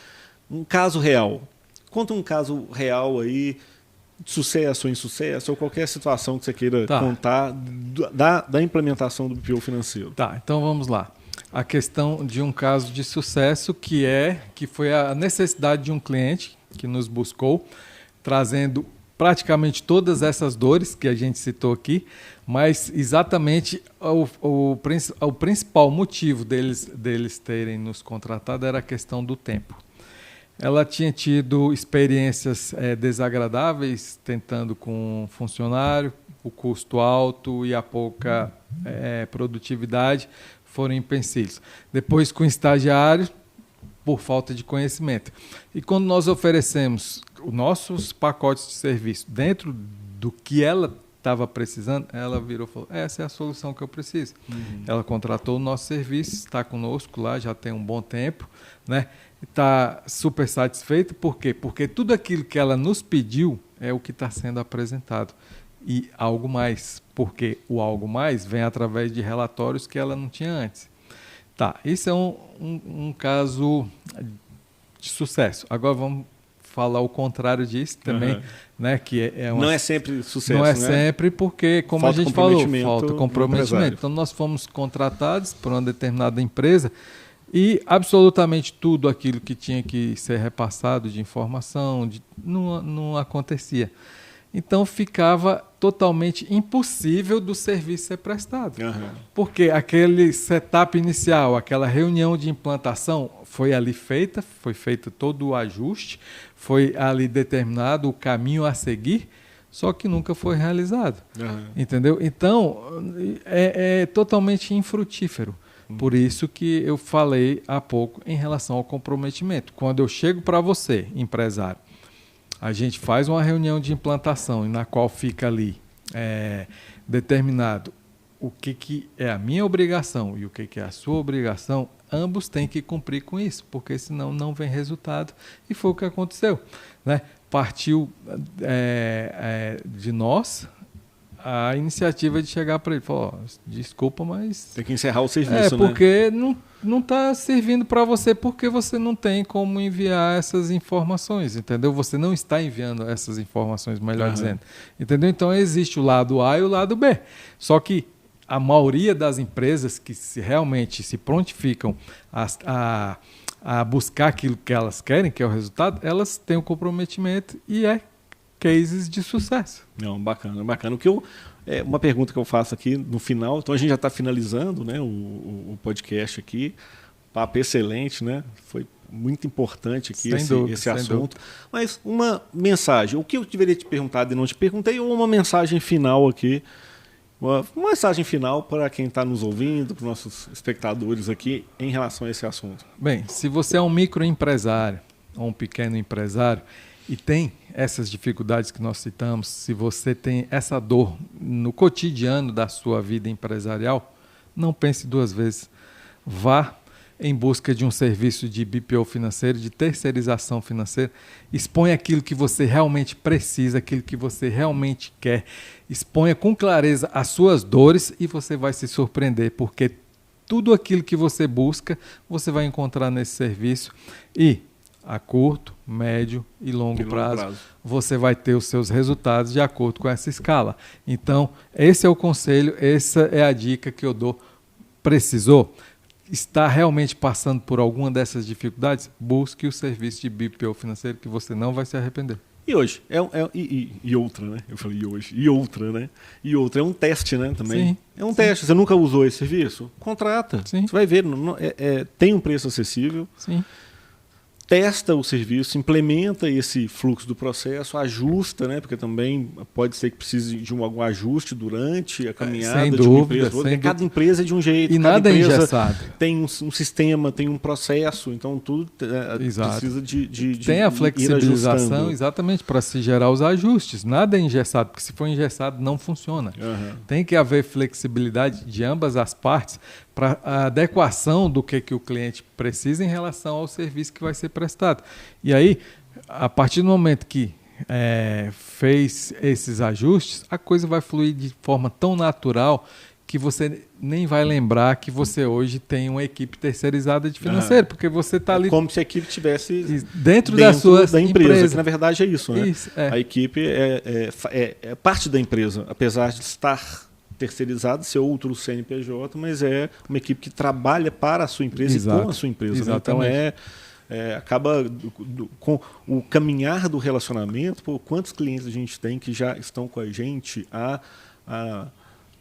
Speaker 1: um caso real. Conta um caso real aí, de sucesso ou insucesso, ou qualquer situação que você queira contar da implementação do BPO financeiro.
Speaker 2: Tá, então vamos lá. A questão de um caso de sucesso que foi a necessidade de um cliente que nos buscou, trazendo praticamente todas essas dores que a gente citou aqui, mas exatamente o principal motivo deles terem nos contratado era a questão do tempo. Ela tinha tido experiências desagradáveis tentando com um funcionário, o custo alto e a pouca produtividade foram empecilhos. Depois com estagiário, por falta de conhecimento. E quando nós oferecemos os nossos pacotes de serviço dentro do que ela estava precisando, ela virou e falou, essa é a solução que eu preciso. Ela contratou o nosso serviço, está conosco lá, já tem um bom tempo, né? Está super satisfeita. Por quê? Porque tudo aquilo que ela nos pediu é o que está sendo apresentado. E algo mais, porque o algo mais vem através de relatórios que ela não tinha antes. Tá, isso é um caso de sucesso. Agora vamos falar o contrário disso também, né? Que
Speaker 1: não é sempre sucesso,
Speaker 2: não é
Speaker 1: né?
Speaker 2: sempre porque, como
Speaker 1: falta
Speaker 2: a gente falou, falta comprometimento. Então nós fomos contratados por uma determinada empresa e absolutamente tudo aquilo que tinha que ser repassado de informação não acontecia. Então ficava totalmente impossível do serviço ser prestado. Porque aquele setup inicial, aquela reunião de implantação foi ali feita, foi feito todo o ajuste, foi ali determinado o caminho a seguir, só que nunca foi realizado. Entendeu? Então, é totalmente infrutífero. Por isso que eu falei há pouco em relação ao comprometimento. Quando eu chego para você, empresário, a gente faz uma reunião de implantação na qual fica ali determinado o que é a minha obrigação e o que é a sua obrigação, ambos têm que cumprir com isso, porque senão não vem resultado. E foi o que aconteceu, né? Partiu de nós a iniciativa de chegar para ele e falar, desculpa, mas...
Speaker 1: Tem que encerrar o serviço,
Speaker 2: porque não está servindo para você porque você não tem como enviar essas informações, entendeu? Você não está enviando essas informações, melhor dizendo. Entendeu? Então existe o lado A e o lado B. Só que a maioria das empresas que realmente se prontificam a buscar aquilo que elas querem, que é o resultado, elas têm um comprometimento e cases de sucesso.
Speaker 1: Não, bacana, bacana. Uma pergunta que eu faço aqui no final, então a gente já está finalizando, né, o podcast aqui, papo excelente, né? Foi muito importante aqui esse assunto. Mas uma mensagem, o que eu deveria te perguntar e não te perguntei, ou uma mensagem final aqui, uma mensagem final para quem está nos ouvindo, para os nossos espectadores aqui, em relação a esse assunto.
Speaker 2: Bem, se você é um microempresário ou um pequeno empresário, e tem essas dificuldades que nós citamos, se você tem essa dor no cotidiano da sua vida empresarial, não pense duas vezes. Vá em busca de um serviço de BPO financeiro, de terceirização financeira. Exponha aquilo que você realmente precisa, aquilo que você realmente quer. Exponha com clareza as suas dores e você vai se surpreender, porque tudo aquilo que você busca, você vai encontrar nesse serviço. E a curto, médio e longo prazo, você vai ter os seus resultados de acordo com essa escala. Então, esse é o conselho, essa é a dica que eu dou. Precisou? Está realmente passando por alguma dessas dificuldades? Busque o serviço de BPO financeiro que você não vai se arrepender.
Speaker 1: E hoje? E outra, né? Eu falei hoje. E outra, né? E outra. É um teste, né? Também.
Speaker 2: Sim,
Speaker 1: é um teste. Você nunca usou esse serviço? Contrata.
Speaker 2: Sim.
Speaker 1: Você vai ver. Tem um preço acessível.
Speaker 2: Sim.
Speaker 1: testa o serviço, implementa esse fluxo do processo, ajusta, né? Porque também pode ser que precise de algum ajuste durante a caminhada
Speaker 2: sem
Speaker 1: de
Speaker 2: dúvida,
Speaker 1: uma empresa. Porque cada empresa é de um jeito,
Speaker 2: e
Speaker 1: cada
Speaker 2: nada é
Speaker 1: empresa
Speaker 2: engessado.
Speaker 1: tem um sistema, tem um processo, então tudo precisa de
Speaker 2: tem a flexibilização
Speaker 1: ir
Speaker 2: exatamente para se gerar os ajustes. Nada é engessado, porque se for engessado não funciona. Tem que haver flexibilidade de ambas as partes para a adequação do que o cliente precisa em relação ao serviço que vai ser prestado. E aí, a partir do momento que fez esses ajustes, a coisa vai fluir de forma tão natural que você nem vai lembrar que você hoje tem uma equipe terceirizada de financeiro, porque você está ali...
Speaker 1: como se a equipe estivesse
Speaker 2: dentro da
Speaker 1: empresa, que na verdade é isso, né?
Speaker 2: Isso,
Speaker 1: A equipe é parte da empresa, apesar de estar terceirizado, ser outro CNPJ, mas é uma equipe que trabalha para a sua empresa. Exato. E com a sua empresa. Né? Então acaba com o caminhar do relacionamento. Quantos clientes a gente tem que já estão com a gente há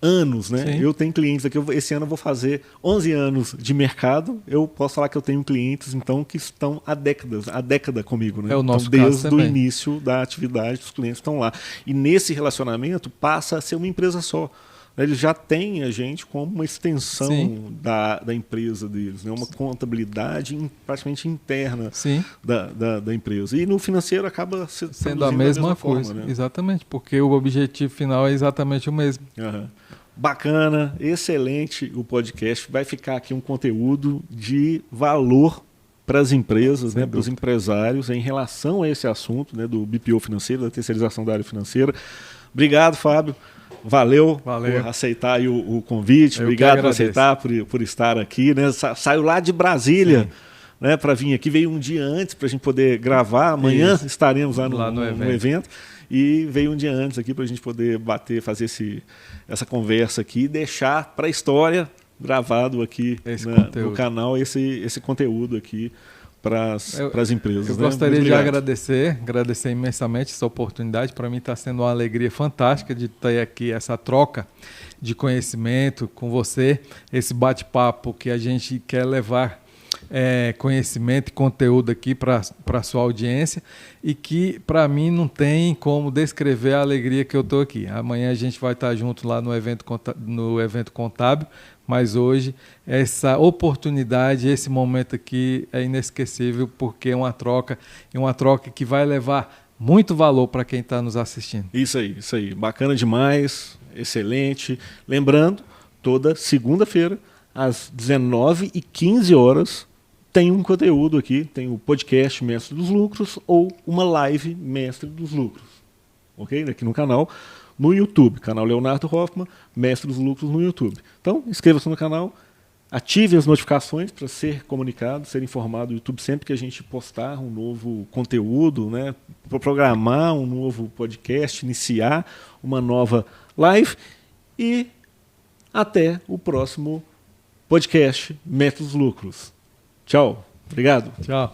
Speaker 1: anos, né? Sim. Eu tenho clientes aqui, esse ano eu vou fazer 11 anos de mercado, eu posso falar que eu tenho clientes então que estão há década comigo, né?
Speaker 2: É o nosso
Speaker 1: então, desde
Speaker 2: caso
Speaker 1: o início da atividade, os clientes estão lá. E nesse relacionamento passa a ser uma empresa só. Eles já têm a gente como uma extensão da empresa deles, né? Uma contabilidade praticamente interna da empresa. E no financeiro acaba
Speaker 2: sendo a mesma coisa. Forma, né? Exatamente, porque o objetivo final é exatamente o mesmo.
Speaker 1: Bacana, excelente o podcast. Vai ficar aqui um conteúdo de valor para as empresas, né, para os empresários, em relação a esse assunto, né, do BPO financeiro, da terceirização da área financeira. Obrigado, Fábio. Valeu por aceitar aí o convite. Obrigado por aceitar, por estar aqui. Né? Saiu lá de Brasília, né, para vir aqui. Veio um dia antes para a gente poder gravar. Amanhã estaremos lá no evento. E veio um dia antes aqui para a gente poder fazer essa conversa aqui e deixar para a história gravado aqui no canal esse conteúdo aqui para as empresas.
Speaker 2: Eu gostaria de agradecer imensamente essa oportunidade. Para mim está sendo uma alegria fantástica de ter aqui essa troca de conhecimento com você, esse bate-papo que a gente quer levar conhecimento e conteúdo aqui para a sua audiência e que para mim não tem como descrever a alegria que eu estou aqui. Amanhã a gente vai estar junto lá no evento contábil, mas hoje essa oportunidade, esse momento aqui é inesquecível porque é uma troca que vai levar muito valor para quem está nos assistindo.
Speaker 1: Isso aí. Bacana demais, excelente. Lembrando, toda segunda-feira, às 19h15, tem um conteúdo aqui, tem o podcast Mestre dos Lucros ou uma live Mestre dos Lucros. Ok? Aqui no canal. No YouTube, canal Leonardo Hoffman, Mestre dos Lucros no YouTube. Então, inscreva-se no canal, ative as notificações para ser comunicado, ser informado do YouTube sempre que a gente postar um novo conteúdo, né, programar um novo podcast, iniciar uma nova live e até o próximo podcast Mestre dos Lucros. Tchau. Obrigado.
Speaker 2: Tchau.